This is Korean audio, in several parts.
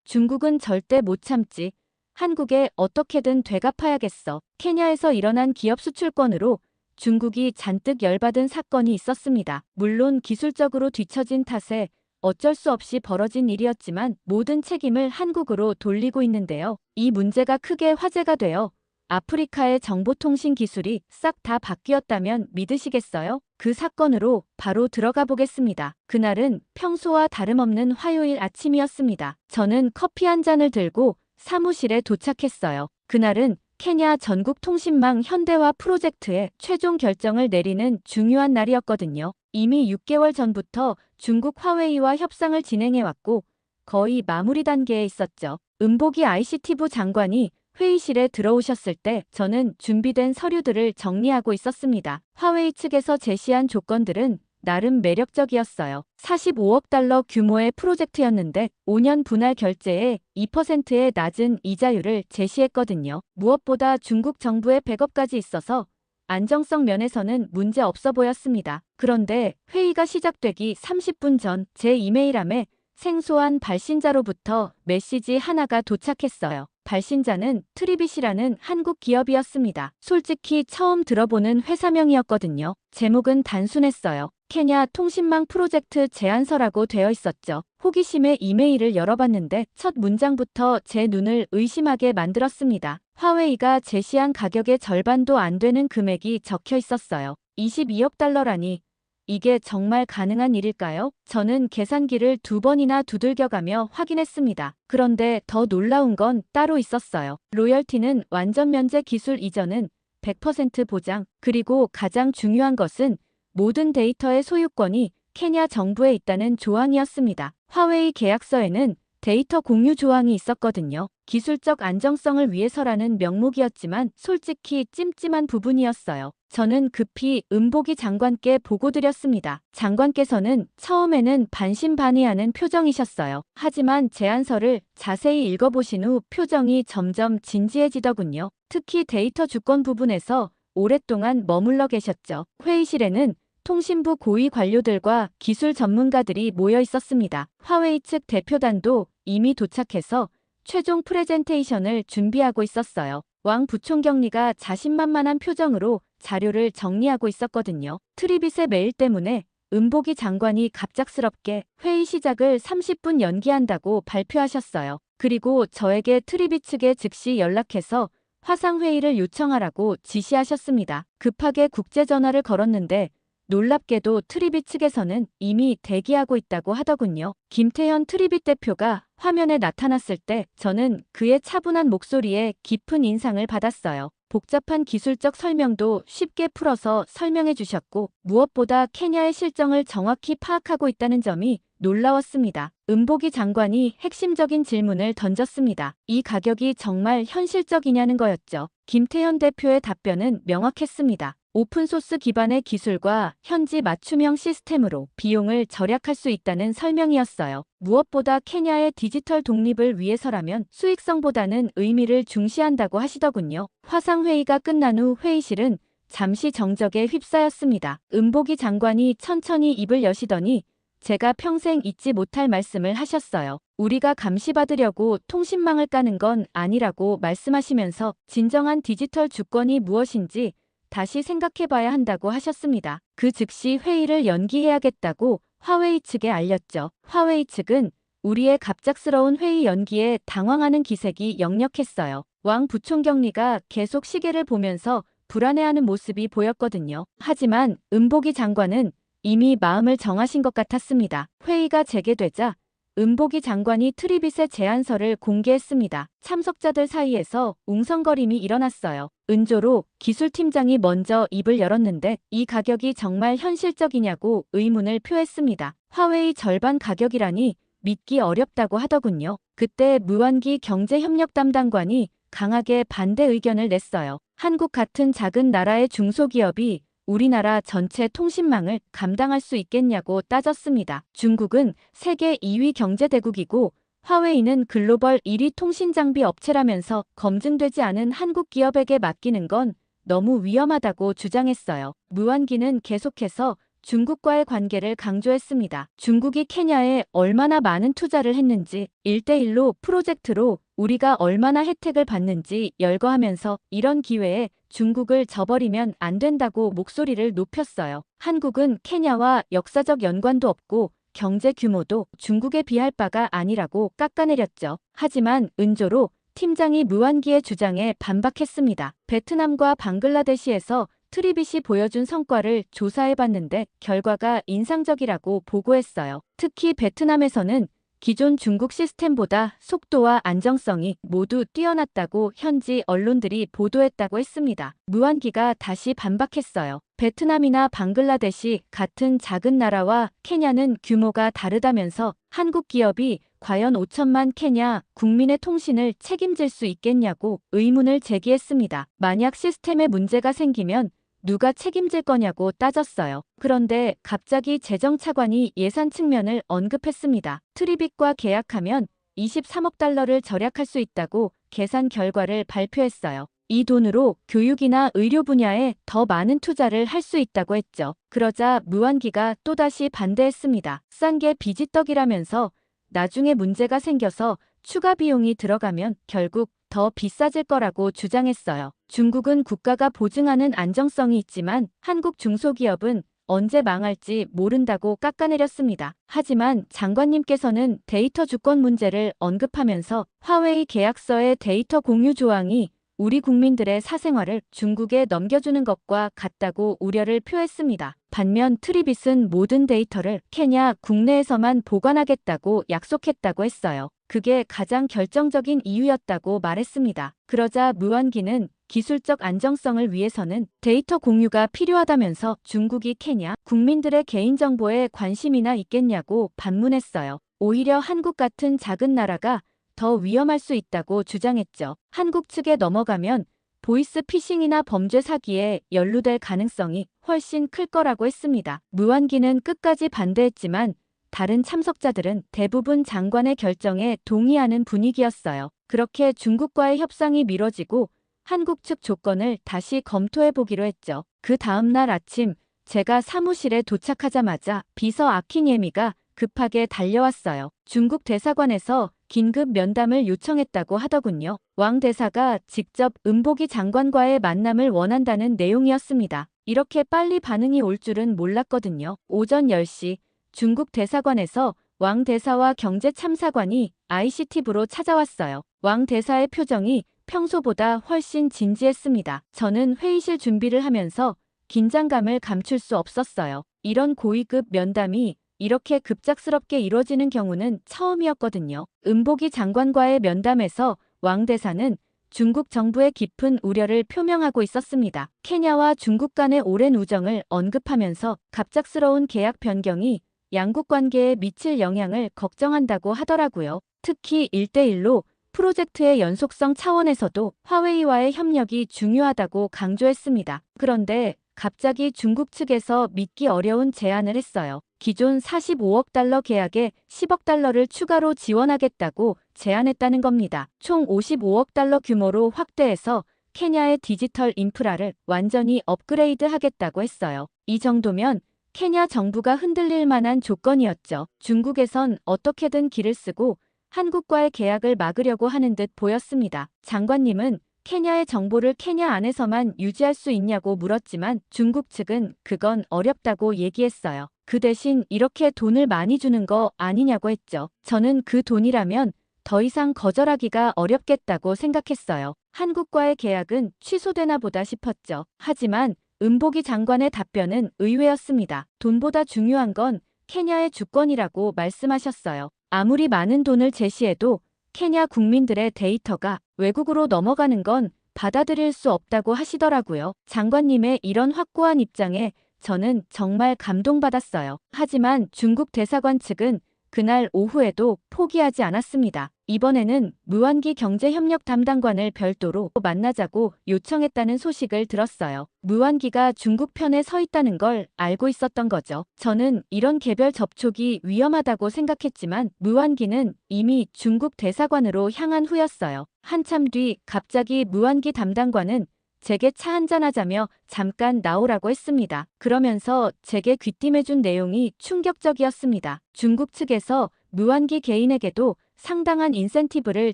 중국은 절대 못 참지. 한국에 어떻게든 되갚아야겠어. 케냐에서 일어난 기업 수출권으로 중국이 잔뜩 열받은 사건이 있었습니다. 물론 기술적으로 뒤처진 탓에 어쩔 수 없이 벌어진 일이었지만 모든 책임을 한국으로 돌리고 있는데요. 이 문제가 크게 화제가 되어 아프리카의 정보통신 기술이 싹 다 바뀌었다면 믿으시겠어요? 그 사건으로 바로 들어가 보겠습니다. 그날은 평소와 다름없는 화요일 아침이었습니다. 저는 커피 한 잔을 들고 사무실에 도착했어요. 그날은 케냐 전국통신망 현대화 프로젝트의 최종 결정을 내리는 중요한 날이었거든요. 이미 6개월 전부터 중국 화웨이와 협상을 진행해왔고 거의 마무리 단계에 있었죠. 은보기 ICT부 장관이 회의실에 들어오셨을 때 저는 준비된 서류들을 정리하고 있었습니다. 화웨이 측에서 제시한 조건들은 나름 매력적이었어요. 45억 달러 규모의 프로젝트였는데 5년 분할 결제에 2%의 낮은 이자율을 제시했거든요. 무엇보다 중국 정부의 백업까지 있어서 안정성 면에서는 문제 없어 보였습니다. 그런데 회의가 시작되기 30분 전 제 이메일함에 생소한 발신자로부터 메시지 하나가 도착했어요. 발신자는 트리빗이라는 한국 기업이었습니다. 솔직히 처음 들어보는 회사명이었거든요. 제목은 단순했어요. 케냐 통신망 프로젝트 제안서라고 되어 있었죠. 호기심에 이메일을 열어봤는데 첫 문장부터 제 눈을 의심하게 만들었습니다. 화웨이가 제시한 가격의 절반도 안 되는 금액이 적혀 있었어요. 22억 달러라니. 이게 정말 가능한 일일까요? 저는 계산기를 2번이나 두들겨가며 확인했습니다. 그런데 더 놀라운 건 따로 있었어요. 로열티는 완전 면제 기술 이전은 100% 보장, 그리고 가장 중요한 것은 모든 데이터의 소유권이 케냐 정부에 있다는 조항이었습니다. 화웨이 계약서에는 데이터 공유 조항이 있었거든요. 기술적 안정성을 위해서라는 명목이었지만 솔직히 찜찜한 부분이었어요. 저는 급히 은보기 장관께 보고드렸습니다. 장관께서는 처음에는 반신반의하는 표정이셨어요. 하지만 제안서를 자세히 읽어보신 후 표정이 점점 진지해지더군요. 특히 데이터 주권 부분에서 오랫동안 머물러 계셨죠. 회의실에는 통신부 고위 관료들과 기술 전문가들이 모여 있었습니다. 화웨이 측 대표단도 이미 도착해서 최종 프레젠테이션을 준비하고 있었어요. 왕 부총경리가 자신만만한 표정으로 자료를 정리하고 있었거든요. 트리빗의 메일 때문에 은보기 장관이 갑작스럽게 회의 시작을 30분 연기한다고 발표하셨어요. 그리고 저에게 트리빗 측에 즉시 연락해서 화상회의를 요청하라고 지시하셨습니다. 급하게 국제전화를 걸었는데 놀랍게도 트리빗 측에서는 이미 대기하고 있다고 하더군요. 김태현 트리빗 대표가 화면에 나타났을 때 저는 그의 차분한 목소리에 깊은 인상을 받았어요. 복잡한 기술적 설명도 쉽게 풀어서 설명해 주셨고 무엇보다 케냐의 실정을 정확히 파악하고 있다는 점이 놀라웠습니다. 은보기 장관이 핵심적인 질문을 던졌습니다. 이 가격이 정말 현실적이냐는 거였죠. 김태현 대표의 답변은 명확했습니다. 오픈소스 기반의 기술과 현지 맞춤형 시스템으로 비용을 절약할 수 있다는 설명이었어요. 무엇보다 케냐의 디지털 독립을 위해서라면 수익성보다는 의미를 중시한다고 하시더군요. 화상회의가 끝난 후 회의실은 잠시 정적에 휩싸였습니다. 은보기 장관이 천천히 입을 여시더니 제가 평생 잊지 못할 말씀을 하셨어요. 우리가 감시받으려고 통신망을 까는 건 아니라고 말씀하시면서 진정한 디지털 주권이 무엇인지 다시 생각해봐야 한다고 하셨습니다. 그 즉시 회의를 연기해야겠다고 화웨이 측에 알렸죠. 화웨이 측은 우리의 갑작스러운 회의 연기에 당황하는 기색이 역력했어요. 왕 부총경리가 계속 시계를 보면서 불안해하는 모습이 보였거든요. 하지만 은보기 장관은 이미 마음을 정하신 것 같았습니다. 회의가 재개되자 은보기 장관이 트리빗의 제안서를 공개했습니다. 참석자들 사이에서 웅성거림이 일어났어요. 은조로 기술팀장이 먼저 입을 열었는데 이 가격이 정말 현실적이냐고 의문을 표했습니다. 화웨이 절반 가격이라니 믿기 어렵다고 하더군요. 그때 무한기 경제협력 담당관이 강하게 반대 의견을 냈어요. 한국 같은 작은 나라의 중소기업이 우리나라 전체 통신망을 감당할 수 있겠냐고 따졌습니다. 중국은 세계 2위 경제대국이고 화웨이는 글로벌 1위 통신장비 업체라면서 검증되지 않은 한국 기업에게 맡기는 건 너무 위험하다고 주장했어요. 무한기는 계속해서 중국과의 관계를 강조했습니다. 중국이 케냐에 얼마나 많은 투자를 했는지, 1대1로 프로젝트로 우리가 얼마나 혜택을 받는지 열거하면서 이런 기회에 중국을 저버리면 안 된다고 목소리를 높였어요. 한국은 케냐와 역사적 연관도 없고 경제 규모도 중국에 비할 바가 아니라고 깎아내렸죠. 하지만 은조로 팀장이 무완기의 주장에 반박했습니다. 베트남과 방글라데시에서 트리빗이 보여준 성과를 조사해봤는데 결과가 인상적이라고 보고했어요. 특히 베트남에서는 기존 중국 시스템보다 속도와 안정성이 모두 뛰어났다고 현지 언론들이 보도했다고 했습니다. 무완기가 다시 반박했어요. 베트남이나 방글라데시 같은 작은 나라와 케냐는 규모가 다르다면서 한국 기업이 과연 5천만 케냐 국민의 통신을 책임질 수 있겠냐고 의문을 제기했습니다. 만약 시스템에 문제가 생기면 누가 책임질 거냐고 따졌어요. 그런데 갑자기 재정차관이 예산 측면을 언급했습니다. 트리빗과 계약하면 23억 달러를 절약할 수 있다고 계산 결과를 발표했어요. 이 돈으로 교육이나 의료 분야에 더 많은 투자를 할 수 있다고 했죠. 그러자 무완기가 또다시 반대했습니다. 싼 게 비지떡이라면서 나중에 문제가 생겨서 추가 비용이 들어가면 결국 더 비싸질 거라고 주장했어요. 중국은 국가가 보증하는 안정성이 있지만 한국 중소기업은 언제 망할지 모른다고 깎아내렸습니다. 하지만 장관님께서는 데이터 주권 문제를 언급하면서 화웨이 계약서의 데이터 공유 조항이 우리 국민들의 사생활을 중국에 넘겨주는 것과 같다고 우려를 표했습니다. 반면 트리빗은 모든 데이터를 케냐 국내에서만 보관하겠다고 약속했다고 했어요. 그게 가장 결정적인 이유였다고 말했습니다. 그러자 무완기는 기술적 안정성을 위해서는 데이터 공유가 필요하다면서 중국이 케냐 국민들의 개인정보에 관심이나 있겠냐고 반문했어요. 오히려 한국 같은 작은 나라가 더 위험할 수 있다고 주장했죠. 한국 측에 넘어가면 보이스 피싱이나 범죄 사기에 연루될 가능성이 훨씬 클 거라고 했습니다. 무완기는 끝까지 반대했지만 다른 참석자들은 대부분 장관의 결정에 동의하는 분위기였어요. 그렇게 중국과의 협상이 미뤄지고 한국 측 조건을 다시 검토해보기로 했죠. 그 다음 날 아침 제가 사무실에 도착하자마자 비서 아키니에미가 급하게 달려왔어요. 중국 대사관에서 긴급 면담을 요청했다고 하더군요. 왕 대사가 직접 은보기 장관과의 만남을 원한다는 내용이었습니다. 이렇게 빨리 반응이 올 줄은 몰랐거든요. 오전 10시 중국 대사관에서 왕 대사와 경제참사관이 ICT부로 찾아왔어요. 왕 대사의 표정이 평소보다 훨씬 진지했습니다. 저는 회의실 준비를 하면서 긴장감을 감출 수 없었어요. 이런 고위급 면담이 이렇게 급작스럽게 이뤄지는 경우는 처음이었거든요. 은보기 장관과의 면담에서 왕 대사는 중국 정부의 깊은 우려를 표명하고 있었습니다. 케냐와 중국 간의 오랜 우정을 언급하면서 갑작스러운 계약 변경이 양국 관계에 미칠 영향을 걱정한다고 하더라고요. 특히 1대1로 프로젝트의 연속성 차원에서도 화웨이와의 협력이 중요하다고 강조했습니다. 그런데 갑자기 중국 측에서 믿기 어려운 제안을 했어요. 기존 45억 달러 계약에 10억 달러를 추가로 지원하겠다고 제안했다는 겁니다. 총 55억 달러 규모로 확대해서 케냐의 디지털 인프라를 완전히 업그레이드 하겠다고 했어요. 이 정도면 케냐 정부가 흔들릴 만한 조건이었죠. 중국에선 어떻게든 길을 쓰고 한국과의 계약을 막으려고 하는 듯 보였습니다. 장관님은 케냐의 정보를 케냐 안에서만 유지할 수 있냐고 물었지만 중국 측은 그건 어렵다고 얘기했어요. 그 대신 이렇게 돈을 많이 주는 거 아니냐고 했죠. 저는 그 돈이라면 더 이상 거절하기가 어렵겠다고 생각했어요. 한국과의 계약은 취소되나 보다 싶었죠. 하지만 은보기 장관의 답변은 의외였습니다. 돈보다 중요한 건 케냐의 주권이라고 말씀하셨어요. 아무리 많은 돈을 제시해도 케냐 국민들의 데이터가 외국으로 넘어가는 건 받아들일 수 없다고 하시더라고요. 장관님의 이런 확고한 입장에 저는 정말 감동받았어요. 하지만 중국 대사관 측은 그날 오후에도 포기하지 않았습니다. 이번에는 무완기 경제협력 담당관을 별도로 만나자고 요청했다는 소식을 들었어요. 무완기가 중국 편에 서 있다는 걸 알고 있었던 거죠. 저는 이런 개별 접촉이 위험하다고 생각했지만 무완기는 이미 중국 대사관으로 향한 후였어요. 한참 뒤 갑자기 무완기 담당관은 제게 차 한잔하자며 잠깐 나오라고 했습니다. 그러면서 제게 귀띔해준 내용이 충격적이었습니다. 중국 측에서 무한기 개인에게도 상당한 인센티브를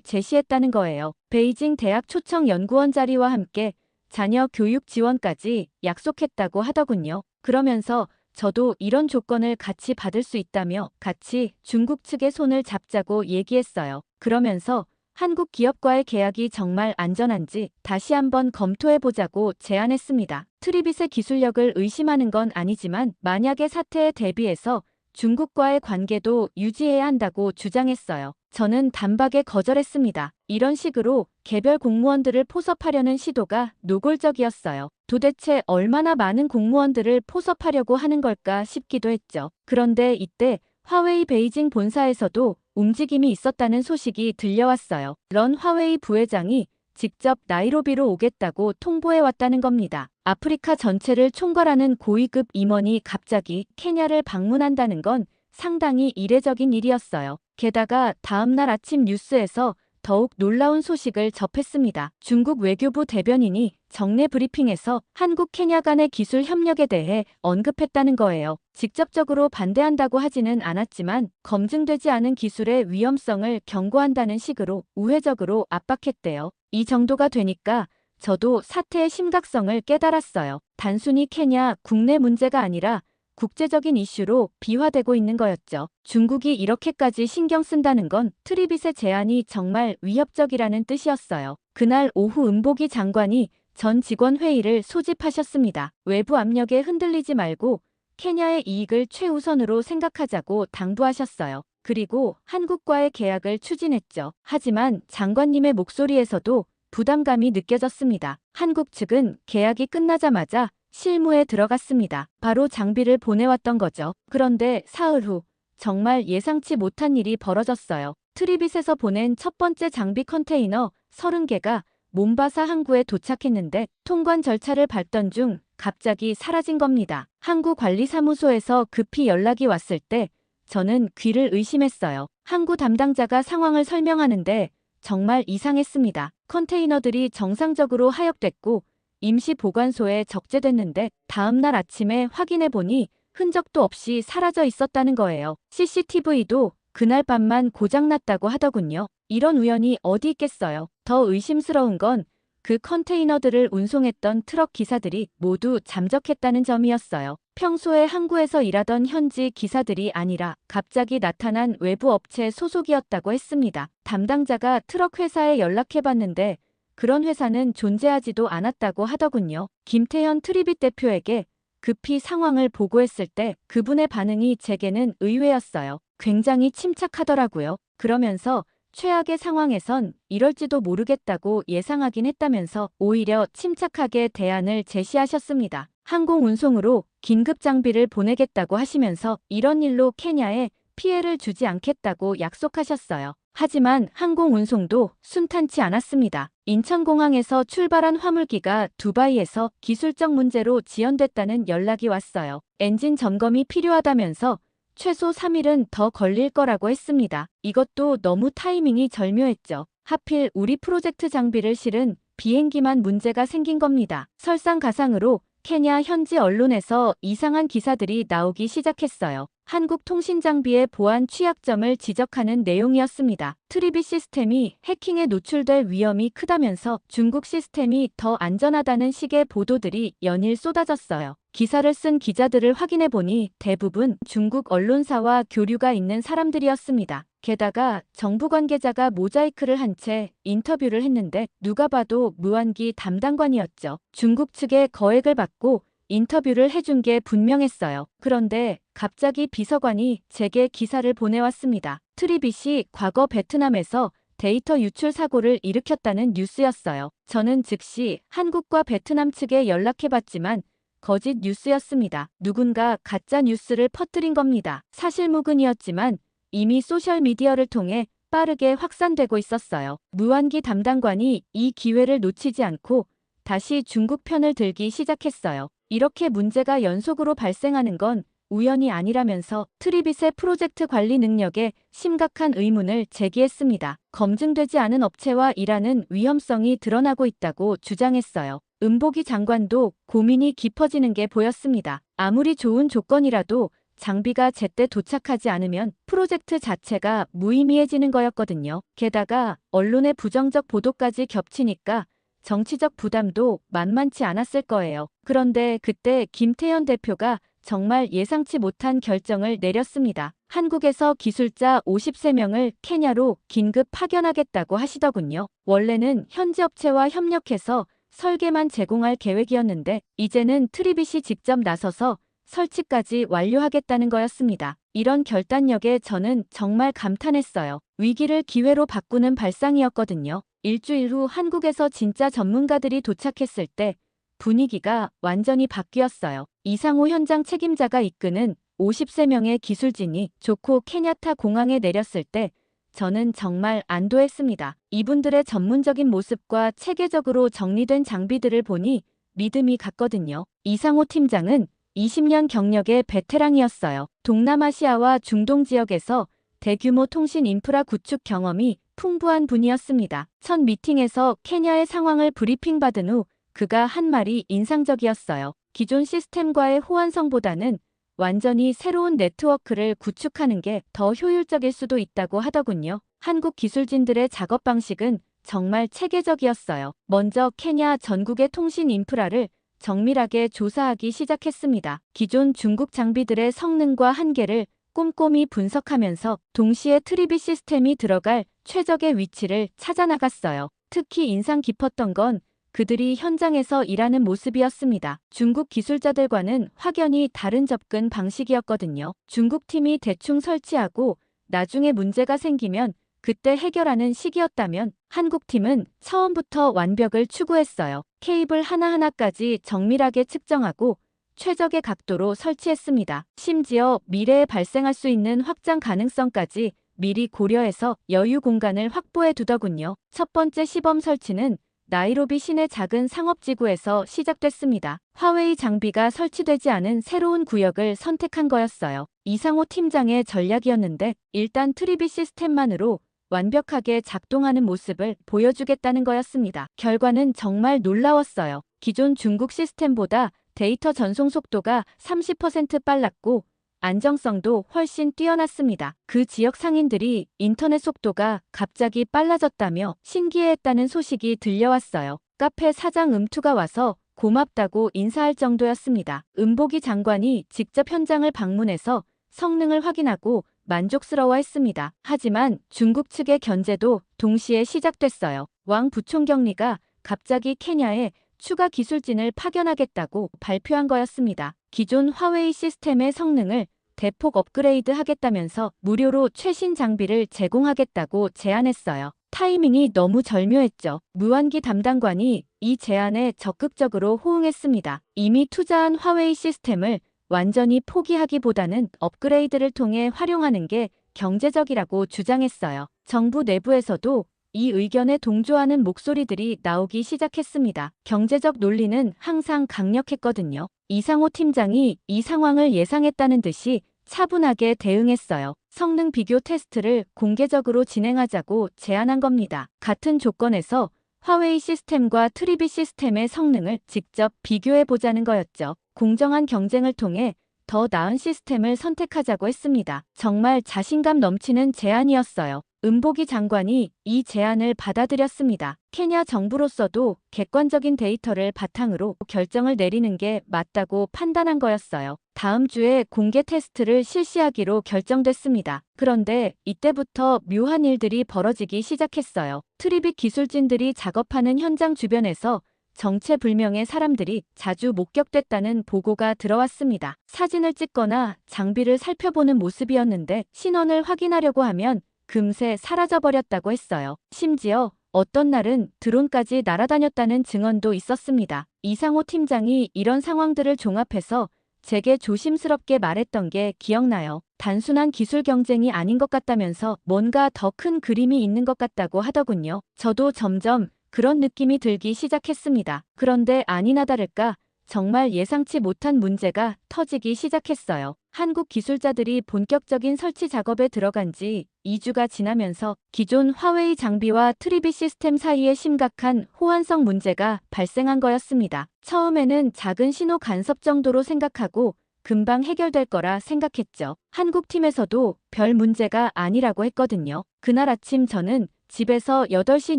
제시했다는 거예요. 베이징 대학 초청 연구원 자리와 함께 자녀 교육 지원까지 약속했다고 하더군요. 그러면서 저도 이런 조건을 같이 받을 수 있다며 같이 중국 측의 손을 잡자고 얘기했어요. 그러면서 한국 기업과의 계약이 정말 안전한지 다시 한번 검토해보자고 제안했습니다. 트리빗의 기술력을 의심하는 건 아니지만 만약의 사태에 대비해서 중국과의 관계도 유지해야 한다고 주장했어요. 저는 단박에 거절했습니다. 이런 식으로 개별 공무원들을 포섭하려는 시도가 노골적이었어요. 도대체 얼마나 많은 공무원들을 포섭하려고 하는 걸까 싶기도 했죠. 그런데 이때 화웨이 베이징 본사에서도 움직임이 있었다는 소식이 들려왔어요. 런 화웨이 부회장이 직접 나이로비로 오겠다고 통보해왔다는 겁니다. 아프리카 전체를 총괄하는 고위급 임원이 갑자기 케냐를 방문한다는 건 상당히 이례적인 일이었어요. 게다가 다음날 아침 뉴스에서 더욱 놀라운 소식을 접했습니다. 중국 외교부 대변인이 정례 브리핑에서 한국 케냐 간의 기술 협력에 대해 언급했다는 거예요. 직접적으로 반대한다고 하지는 않았지만 검증되지 않은 기술의 위험성을 경고한다는 식으로 우회적으로 압박했대요. 이 정도가 되니까 저도 사태의 심각성을 깨달았어요. 단순히 케냐 국내 문제가 아니라 국제적인 이슈로 비화되고 있는 거였죠. 중국이 이렇게까지 신경 쓴다는 건 트리빗의 제안이 정말 위협적이라는 뜻이었어요. 그날 오후 은보기 장관이 전 직원 회의를 소집하셨습니다. 외부 압력에 흔들리지 말고 케냐의 이익을 최우선으로 생각하자고 당부하셨어요. 그리고 한국과의 계약을 추진했죠. 하지만 장관님의 목소리에서도 부담감이 느껴졌습니다. 한국 측은 계약이 끝나자마자 실무에 들어갔습니다. 바로 장비를 보내왔던 거죠. 그런데 사흘 후 정말 예상치 못한 일이 벌어졌어요. 트리빗에서 보낸 첫 번째 장비 컨테이너 30개가 몬바사 항구에 도착했는데 통관 절차를 밟던 중 갑자기 사라진 겁니다. 항구 관리사무소에서 급히 연락이 왔을 때 저는 귀를 의심했어요. 항구 담당자가 상황을 설명하는데 정말 이상했습니다. 컨테이너들이 정상적으로 하역됐고 임시 보관소에 적재됐는데 다음날 아침에 확인해보니 흔적도 없이 사라져 있었다는 거예요. CCTV도 그날 밤만 고장났다고 하더군요. 이런 우연이 어디 있겠어요. 더 의심스러운 건 그 컨테이너들을 운송했던 트럭 기사들이 모두 잠적했다는 점이었어요. 평소에 항구에서 일하던 현지 기사들이 아니라 갑자기 나타난 외부 업체 소속이었다고 했습니다. 담당자가 트럭 회사에 연락해봤는데 그런 회사는 존재하지도 않았다고 하더군요. 김태현 트리빗 대표에게 급히 상황을 보고했을 때 그분의 반응이 제게는 의외였어요. 굉장히 침착하더라고요. 그러면서 최악의 상황에선 이럴지도 모르겠다고 예상하긴 했다면서 오히려 침착하게 대안을 제시하셨습니다. 항공 운송으로 긴급 장비를 보내겠다고 하시면서 이런 일로 케냐에 피해를 주지 않겠다고 약속하셨어요. 하지만 항공 운송도 순탄치 않았습니다. 인천공항에서 출발한 화물기가 두바이에서 기술적 문제로 지연됐다는 연락이 왔어요. 엔진 점검이 필요하다면서 최소 3일은 더 걸릴 거라고 했습니다. 이것도 너무 타이밍이 절묘했죠. 하필 우리 프로젝트 장비를 실은 비행기만 문제가 생긴 겁니다. 설상가상으로 케냐 현지 언론에서 이상한 기사들이 나오기 시작했어요. 한국 통신장비의 보안 취약점을 지적하는 내용이었습니다. 트리빗 시스템이 해킹에 노출될 위험이 크다면서 중국 시스템이 더 안전하다는 식의 보도들이 연일 쏟아졌어요. 기사를 쓴 기자들을 확인해보니 대부분 중국 언론사와 교류가 있는 사람들이었습니다. 게다가 정부 관계자가 모자이크를 한 채 인터뷰를 했는데 누가 봐도 무한기 담당관이었죠. 중국 측의 거액을 받고 인터뷰를 해준 게 분명했어요. 그런데 갑자기 비서관이 제게 기사를 보내왔습니다. 트리빗이 과거 베트남에서 데이터 유출 사고를 일으켰다는 뉴스였어요. 저는 즉시 한국과 베트남 측에 연락해봤지만 거짓 뉴스였습니다. 누군가 가짜 뉴스를 퍼뜨린 겁니다. 사실무근이었지만 이미 소셜미디어를 통해 빠르게 확산되고 있었어요. 무한기 담당관이 이 기회를 놓치지 않고 다시 중국 편을 들기 시작했어요. 이렇게 문제가 연속으로 발생하는 건 우연이 아니라면서 트리빗의 프로젝트 관리 능력에 심각한 의문을 제기했습니다. 검증되지 않은 업체와 일하는 위험성이 드러나고 있다고 주장했어요. 은보기 장관도 고민이 깊어지는 게 보였습니다. 아무리 좋은 조건이라도 장비가 제때 도착하지 않으면 프로젝트 자체가 무의미해지는 거였거든요. 게다가 언론의 부정적 보도까지 겹치니까 정치적 부담도 만만치 않았을 거예요. 그런데 그때 김태현 대표가 정말 예상치 못한 결정을 내렸습니다. 한국에서 기술자 53명을 케냐로 긴급 파견하겠다고 하시더군요. 원래는 현지 업체와 협력해서 설계만 제공할 계획이었는데 이제는 트리빗이 직접 나서서 설치까지 완료하겠다는 거였습니다. 이런 결단력에 저는 정말 감탄했어요. 위기를 기회로 바꾸는 발상이었거든요. 일주일 후 한국에서 진짜 전문가들이 도착했을 때 분위기가 완전히 바뀌었어요. 이상호 현장 책임자가 이끄는 53명의 기술진이 조코 케냐타 공항에 내렸을 때 저는 정말 안도했습니다. 이분들의 전문적인 모습과 체계적으로 정리된 장비들을 보니 믿음이 갔거든요. 이상호 팀장은 20년 경력의 베테랑이었어요. 동남아시아와 중동 지역에서 대규모 통신 인프라 구축 경험이 풍부한 분이었습니다. 첫 미팅에서 케냐의 상황을 브리핑받은 후 그가 한 말이 인상적이었어요. 기존 시스템과의 호환성보다는 완전히 새로운 네트워크를 구축하는 게 더 효율적일 수도 있다고 하더군요. 한국 기술진들의 작업 방식은 정말 체계적이었어요. 먼저 케냐 전국의 통신 인프라를 정밀하게 조사하기 시작했습니다. 기존 중국 장비들의 성능과 한계를 꼼꼼히 분석하면서 동시에 트리빗 시스템이 들어갈 최적의 위치를 찾아나갔어요. 특히 인상 깊었던 건 그들이 현장에서 일하는 모습이었습니다. 중국 기술자들과는 확연히 다른 접근 방식이었거든요. 중국 팀이 대충 설치하고 나중에 문제가 생기면 그때 해결하는 시기였다면 한국 팀은 처음부터 완벽을 추구했어요. 케이블 하나하나까지 정밀하게 측정하고 최적의 각도로 설치했습니다. 심지어 미래에 발생할 수 있는 확장 가능성까지 미리 고려해서 여유 공간을 확보해 두더군요. 첫 번째 시범 설치는 나이로비 시내 작은 상업지구에서 시작됐습니다. 화웨이 장비가 설치되지 않은 새로운 구역을 선택한 거였어요. 이상호 팀장의 전략이었는데 일단 트리빗 시스템만으로 완벽하게 작동하는 모습을 보여주겠다는 거였습니다. 결과는 정말 놀라웠어요. 기존 중국 시스템보다 데이터 전송 속도가 30% 빨랐고 안정성도 훨씬 뛰어났습니다. 그 지역 상인들이 인터넷 속도가 갑자기 빨라졌다며 신기해했다는 소식이 들려왔어요. 카페 사장 음투가 와서 고맙다고 인사할 정도였습니다. 은보기 장관이 직접 현장을 방문해서 성능을 확인하고 만족스러워했습니다. 하지만 중국 측의 견제도 동시에 시작됐어요. 왕 부총경리가 갑자기 케냐에 추가 기술진을 파견하겠다고 발표한 거였습니다. 기존 화웨이 시스템의 성능을 대폭 업그레이드 하겠다면서 무료로 최신 장비를 제공하겠다고 제안했어요. 타이밍이 너무 절묘했죠. 무한기 담당관이 이 제안에 적극적으로 호응했습니다. 이미 투자한 화웨이 시스템을 완전히 포기하기보다는 업그레이드를 통해 활용하는 게 경제적이라고 주장했어요. 정부 내부에서도 이 의견에 동조하는 목소리들이 나오기 시작했습니다. 경제적 논리는 항상 강력했거든요. 이상호 팀장이 이 상황을 예상했다는 듯이 차분하게 대응했어요. 성능 비교 테스트를 공개적으로 진행하자고 제안한 겁니다. 같은 조건에서 화웨이 시스템과 트리빗 시스템의 성능을 직접 비교해보자는 거였죠. 공정한 경쟁을 통해 더 나은 시스템을 선택하자고 했습니다. 정말 자신감 넘치는 제안이었어요. 은보기 장관이 이 제안을 받아들였습니다. 케냐 정부로서도 객관적인 데이터를 바탕으로 결정을 내리는 게 맞다고 판단한 거였어요. 다음 주에 공개 테스트를 실시하기로 결정됐습니다. 그런데 이때부터 묘한 일들이 벌어지기 시작했어요. 트리빗 기술진들이 작업하는 현장 주변에서 정체불명의 사람들이 자주 목격됐다는 보고가 들어왔습니다. 사진을 찍거나 장비를 살펴보는 모습이었는데 신원을 확인하려고 하면 금세 사라져버렸다고 했어요. 심지어 어떤 날은 드론까지 날아다녔다는 증언도 있었습니다. 이상호 팀장이 이런 상황들을 종합해서 제게 조심스럽게 말했던 게 기억나요. 단순한 기술 경쟁이 아닌 것 같다면서 뭔가 더 큰 그림이 있는 것 같다고 하더군요. 저도 점점 그런 느낌이 들기 시작했습니다. 그런데 아니나 다를까 정말 예상치 못한 문제가 터지기 시작했어요. 한국 기술자들이 본격적인 설치 작업에 들어간 지 2주가 지나면서 기존 화웨이 장비와 트리비 시스템 사이에 심각한 호환성 문제가 발생한 거였습니다. 처음에는 작은 신호 간섭 정도로 생각하고 금방 해결될 거라 생각했죠. 한국 팀에서도 별 문제가 아니라고 했거든요. 그날 아침 저는 집에서 8시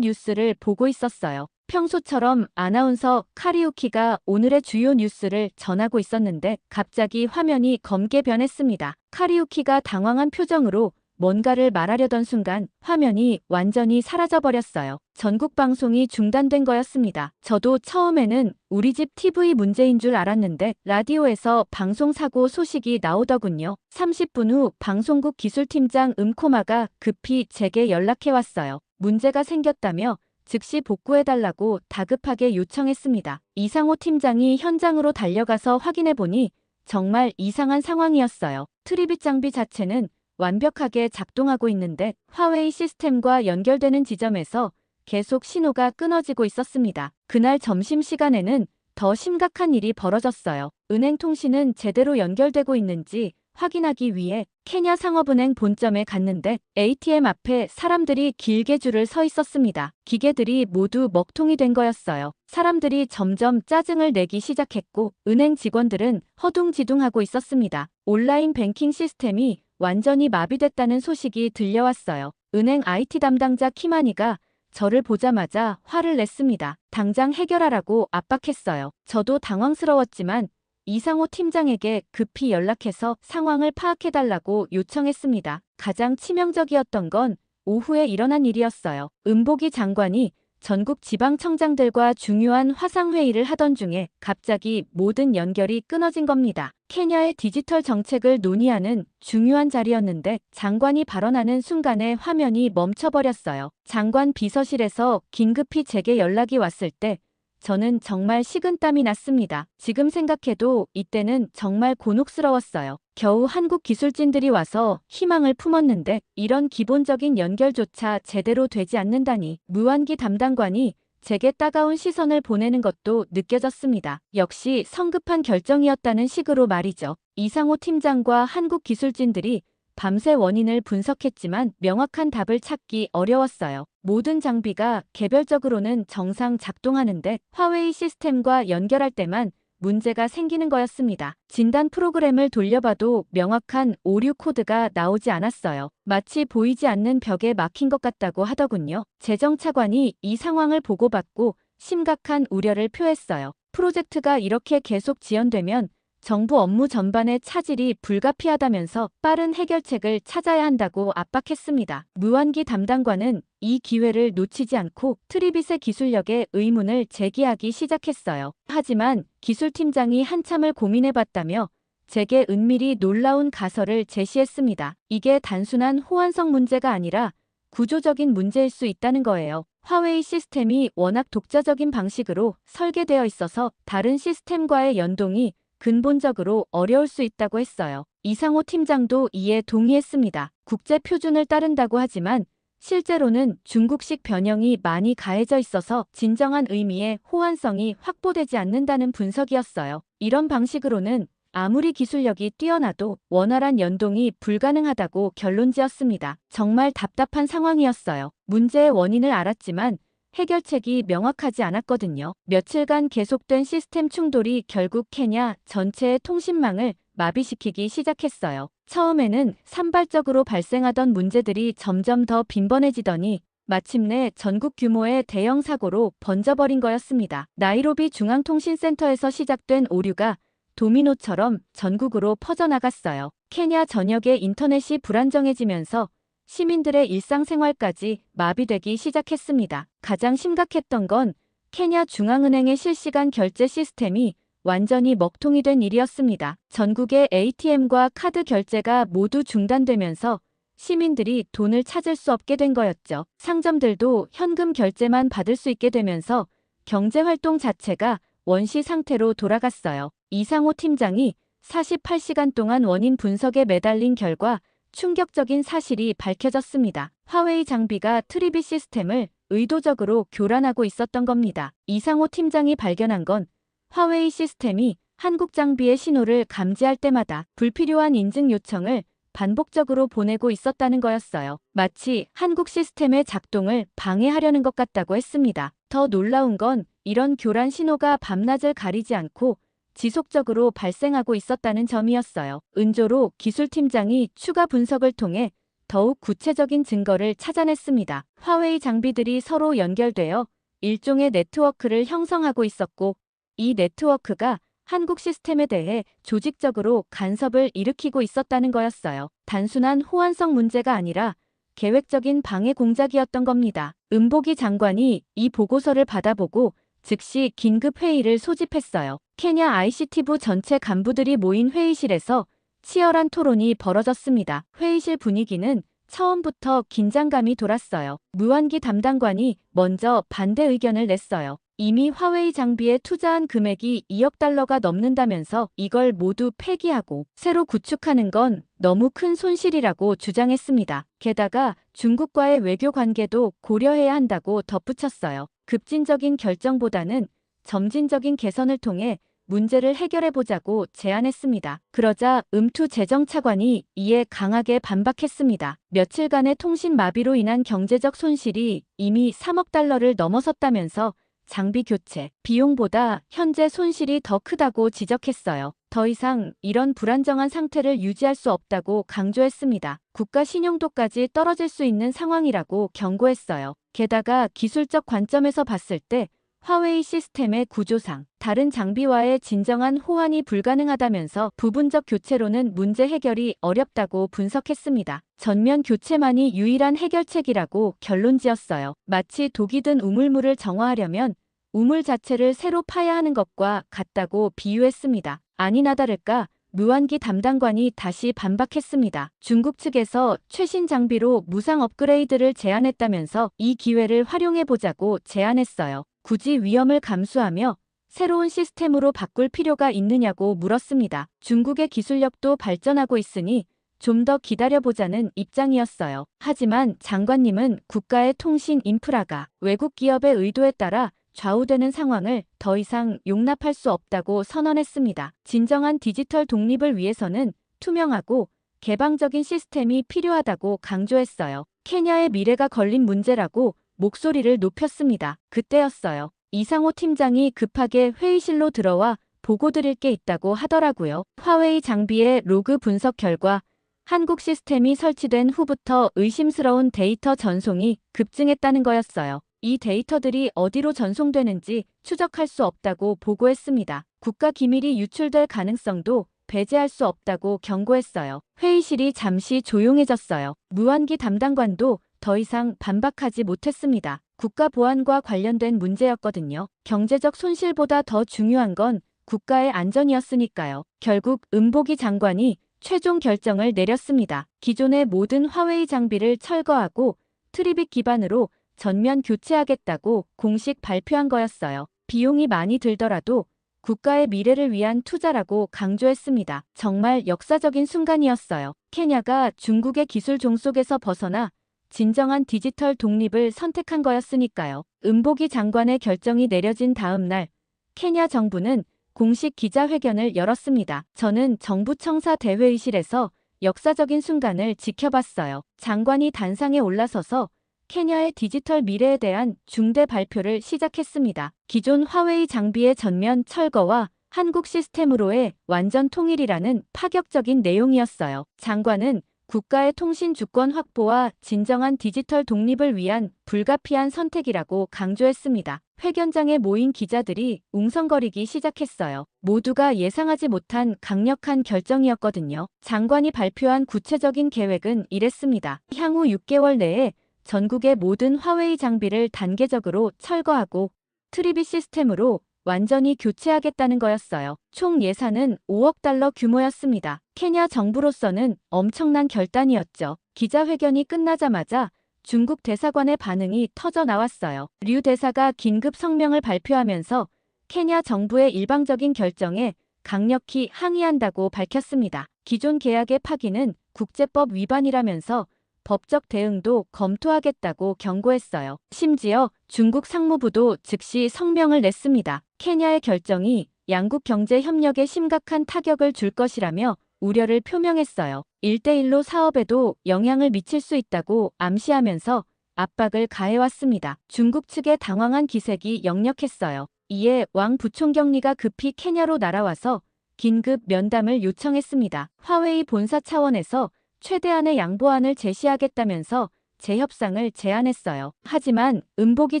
뉴스를 보고 있었어요. 평소처럼 아나운서 카리우키가 오늘의 주요 뉴스를 전하고 있었는데 갑자기 화면이 검게 변했습니다. 카리우키가 당황한 표정으로 뭔가를 말하려던 순간 화면이 완전히 사라져버렸어요. 전국 방송이 중단된 거였습니다. 저도 처음에는 우리 집 TV 문제인 줄 알았는데 라디오에서 방송 사고 소식이 나오더군요. 30분 후 방송국 기술팀장 음코마가 급히 제게 연락해왔어요. 문제가 생겼다며 즉시 복구해달라고 다급하게 요청했습니다. 이상호 팀장이 현장으로 달려가서 확인해보니 정말 이상한 상황이었어요. 트리비 장비 자체는 완벽하게 작동하고 있는데 화웨이 시스템과 연결되는 지점에서 계속 신호가 끊어지고 있었습니다. 그날 점심시간에는 더 심각한 일이 벌어졌어요. 은행 통신은 제대로 연결되고 있는지 확인하기 위해 케냐 상업은행 본점에 갔는데 ATM 앞에 사람들이 길게 줄을 서 있었습니다. 기계들이 모두 먹통이 된 거였어요. 사람들이 점점 짜증을 내기 시작했고 은행 직원들은 허둥지둥하고 있었습니다. 온라인 뱅킹 시스템이 완전히 마비됐다는 소식이 들려왔어요. 은행 IT 담당자 키마니가 저를 보자마자 화를 냈습니다. 당장 해결하라고 압박했어요. 저도 당황스러웠지만 이상호 팀장에게 급히 연락해서 상황을 파악해달라고 요청했습니다. 가장 치명적이었던 건 오후에 일어난 일이었어요. 은보기 장관이 전국 지방청장들과 중요한 화상회의를 하던 중에 갑자기 모든 연결이 끊어진 겁니다. 케냐의 디지털 정책을 논의하는 중요한 자리였는데 장관이 발언하는 순간에 화면이 멈춰버렸어요. 장관 비서실에서 긴급히 제게 연락이 왔을 때 저는 정말 식은땀이 났습니다. 지금 생각해도 이때는 정말 곤혹스러웠어요. 겨우 한국 기술진들이 와서 희망을 품었는데 이런 기본적인 연결조차 제대로 되지 않는다니. 무한기 담당관이 제게 따가운 시선을 보내는 것도 느껴졌습니다. 역시 성급한 결정이었다는 식으로 말이죠. 이상호 팀장과 한국 기술진들이 밤새 원인을 분석했지만 명확한 답을 찾기 어려웠어요. 모든 장비가 개별적으로는 정상 작동하는데 화웨이 시스템과 연결할 때만 문제가 생기는 거였습니다. 진단 프로그램을 돌려봐도 명확한 오류 코드가 나오지 않았어요. 마치 보이지 않는 벽에 막힌 것 같다고 하더군요. 재정차관이 이 상황을 보고받고 심각한 우려를 표했어요. 프로젝트가 이렇게 계속 지연되면 정부 업무 전반의 차질이 불가피하다면서 빠른 해결책을 찾아야 한다고 압박했습니다. 무한기 담당관은 이 기회를 놓치지 않고 트리빗의 기술력에 의문을 제기하기 시작했어요. 하지만 기술팀장이 한참을 고민해봤다며 제게 은밀히 놀라운 가설을 제시했습니다. 이게 단순한 호환성 문제가 아니라 구조적인 문제일 수 있다는 거예요. 화웨이 시스템이 워낙 독자적인 방식으로 설계되어 있어서 다른 시스템과의 연동이 근본적으로 어려울 수 있다고 했어요. 이상호 팀장도 이에 동의했습니다. 국제 표준을 따른다고 하지만 실제로는 중국식 변형이 많이 가해져 있어서 진정한 의미의 호환성이 확보되지 않는다는 분석이었어요. 이런 방식으로는 아무리 기술력이 뛰어나도 원활한 연동이 불가능하다고 결론지었습니다. 정말 답답한 상황이었어요. 문제의 원인을 알았지만 해결책이 명확하지 않았거든요. 며칠간 계속된 시스템 충돌이 결국 케냐 전체의 통신망을 마비시키기 시작했어요. 처음에는 산발적으로 발생하던 문제들이 점점 더 빈번해지더니 마침내 전국 규모의 대형 사고로 번져버린 거였습니다. 나이로비 중앙통신센터에서 시작된 오류가 도미노처럼 전국으로 퍼져나갔어요. 케냐 전역의 인터넷이 불안정해지면서 시민들의 일상생활까지 마비되기 시작했습니다. 가장 심각했던 건 케냐 중앙은행의 실시간 결제 시스템이 완전히 먹통이 된 일이었습니다. 전국의 ATM과 카드 결제가 모두 중단되면서 시민들이 돈을 찾을 수 없게 된 거였죠. 상점들도 현금 결제만 받을 수 있게 되면서 경제활동 자체가 원시 상태로 돌아갔어요. 이상호 팀장이 48시간 동안 원인 분석에 매달린 결과 충격적인 사실이 밝혀졌습니다. 화웨이 장비가 트리비 시스템을 의도적으로 교란하고 있었던 겁니다. 이상호 팀장이 발견한 건 화웨이 시스템이 한국 장비의 신호를 감지할 때마다 불필요한 인증 요청을 반복적으로 보내고 있었다는 거였어요. 마치 한국 시스템의 작동을 방해하려는 것 같다고 했습니다. 더 놀라운 건 이런 교란 신호가 밤낮을 가리지 않고 지속적으로 발생하고 있었다는 점이었어요. 은조로 기술팀장이 추가 분석을 통해 더욱 구체적인 증거를 찾아냈습니다. 화웨이 장비들이 서로 연결되어 일종의 네트워크를 형성하고 있었고, 이 네트워크가 한국 시스템에 대해 조직적으로 간섭을 일으키고 있었다는 거였어요. 단순한 호환성 문제가 아니라 계획적인 방해 공작이었던 겁니다. 은보기 장관이 이 보고서를 받아보고 즉시 긴급 회의를 소집했어요. 케냐 ICT부 전체 간부들이 모인 회의실에서 치열한 토론이 벌어졌습니다. 회의실 분위기는 처음부터 긴장감이 돌았어요. 무한기 담당관이 먼저 반대 의견을 냈어요. 이미 화웨이 장비에 투자한 금액이 2억 달러가 넘는다면서 이걸 모두 폐기하고 새로 구축하는 건 너무 큰 손실이라고 주장했습니다. 게다가 중국과의 외교 관계도 고려해야 한다고 덧붙였어요. 급진적인 결정보다는 점진적인 개선을 통해 문제를 해결해보자고 제안했습니다. 그러자 음투 재정차관이 이에 강하게 반박했습니다. 며칠간의 통신 마비로 인한 경제적 손실이 이미 3억 달러를 넘어섰다면서 장비 교체 비용보다 현재 손실이 더 크다고 지적했어요. 더 이상 이런 불안정한 상태를 유지할 수 없다고 강조했습니다. 국가 신용도까지 떨어질 수 있는 상황이라고 경고했어요. 게다가 기술적 관점에서 봤을 때 화웨이 시스템의 구조상 다른 장비와의 진정한 호환이 불가능하다면서 부분적 교체로는 문제 해결이 어렵다고 분석했습니다. 전면 교체만이 유일한 해결책이라고 결론지었어요. 마치 독이 든 우물물을 정화하려면 우물 자체를 새로 파야 하는 것과 같다고 비유했습니다. 아니나 다를까 무한기 담당관이 다시 반박했습니다. 중국 측에서 최신 장비로 무상 업그레이드를 제안했다면서 이 기회를 활용해보자고 제안했어요. 굳이 위험을 감수하며 새로운 시스템으로 바꿀 필요가 있느냐고 물었습니다. 중국의 기술력도 발전하고 있으니 좀 더 기다려보자는 입장이었어요. 하지만 장관님은 국가의 통신 인프라가 외국 기업의 의도에 따라 좌우되는 상황을 더 이상 용납할 수 없다고 선언했습니다. 진정한 디지털 독립을 위해서는 투명하고 개방적인 시스템이 필요하다고 강조했어요. 케냐의 미래가 걸린 문제라고 목소리를 높였습니다. 그때였어요. 이상호 팀장이 급하게 회의실로 들어와 보고 드릴 게 있다고 하더라고요. 화웨이 장비의 로그 분석 결과 한국 시스템이 설치된 후부터 의심스러운 데이터 전송이 급증했다는 거였어요. 이 데이터들이 어디로 전송되는지 추적할 수 없다고 보고했습니다. 국가 기밀이 유출될 가능성도 배제할 수 없다고 경고했어요. 회의실이 잠시 조용해졌어요. 무한기 담당관도 더 이상 반박하지 못했습니다. 국가 보안과 관련된 문제였거든요. 경제적 손실보다 더 중요한 건 국가의 안전이었으니까요. 결국 은보기 장관이 최종 결정을 내렸습니다. 기존의 모든 화웨이 장비를 철거하고 트리빗 기반으로 전면 교체하겠다고 공식 발표한 거였어요. 비용이 많이 들더라도 국가의 미래를 위한 투자라고 강조했습니다. 정말 역사적인 순간이었어요. 케냐가 중국의 기술 종속에서 벗어나 진정한 디지털 독립을 선택한 거였으니까요. 은보기 장관의 결정이 내려진 다음 날 케냐 정부는 공식 기자회견을 열었습니다. 저는 정부 청사 대회의실에서 역사적인 순간을 지켜봤어요. 장관이 단상에 올라서서 케냐의 디지털 미래에 대한 중대 발표를 시작했습니다. 기존 화웨이 장비의 전면 철거와 한국 시스템으로의 완전 통일이라는 파격적인 내용이었어요. 장관은 국가의 통신 주권 확보와 진정한 디지털 독립을 위한 불가피한 선택이라고 강조했습니다. 회견장에 모인 기자들이 웅성거리기 시작했어요. 모두가 예상하지 못한 강력한 결정이었거든요. 장관이 발표한 구체적인 계획은 이랬습니다. 향후 6개월 내에 전국의 모든 화웨이 장비를 단계적으로 철거하고 트리빗 시스템으로 완전히 교체하겠다는 거였어요. 총 예산은 5억 달러 규모였습니다. 케냐 정부로서는 엄청난 결단이었죠. 기자회견이 끝나자마자 중국 대사관의 반응이 터져 나왔어요. 류 대사가 긴급 성명을 발표하면서 케냐 정부의 일방적인 결정에 강력히 항의한다고 밝혔습니다. 기존 계약의 파기는 국제법 위반이라면서 법적 대응도 검토하겠다고 경고했어요. 심지어 중국 상무부도 즉시 성명을 냈습니다. 케냐의 결정이 양국 경제 협력에 심각한 타격을 줄 것이라며 우려를 표명했어요. 1대1로 사업에도 영향을 미칠 수 있다고 암시하면서 압박을 가해왔습니다. 중국 측의 당황한 기색이 역력했어요. 이에 왕 부총경리가 급히 케냐로 날아와서 긴급 면담을 요청했습니다. 화웨이 본사 차원에서 최대한의 양보안을 제시하겠다면서 재협상을 제안했어요. 하지만 은보기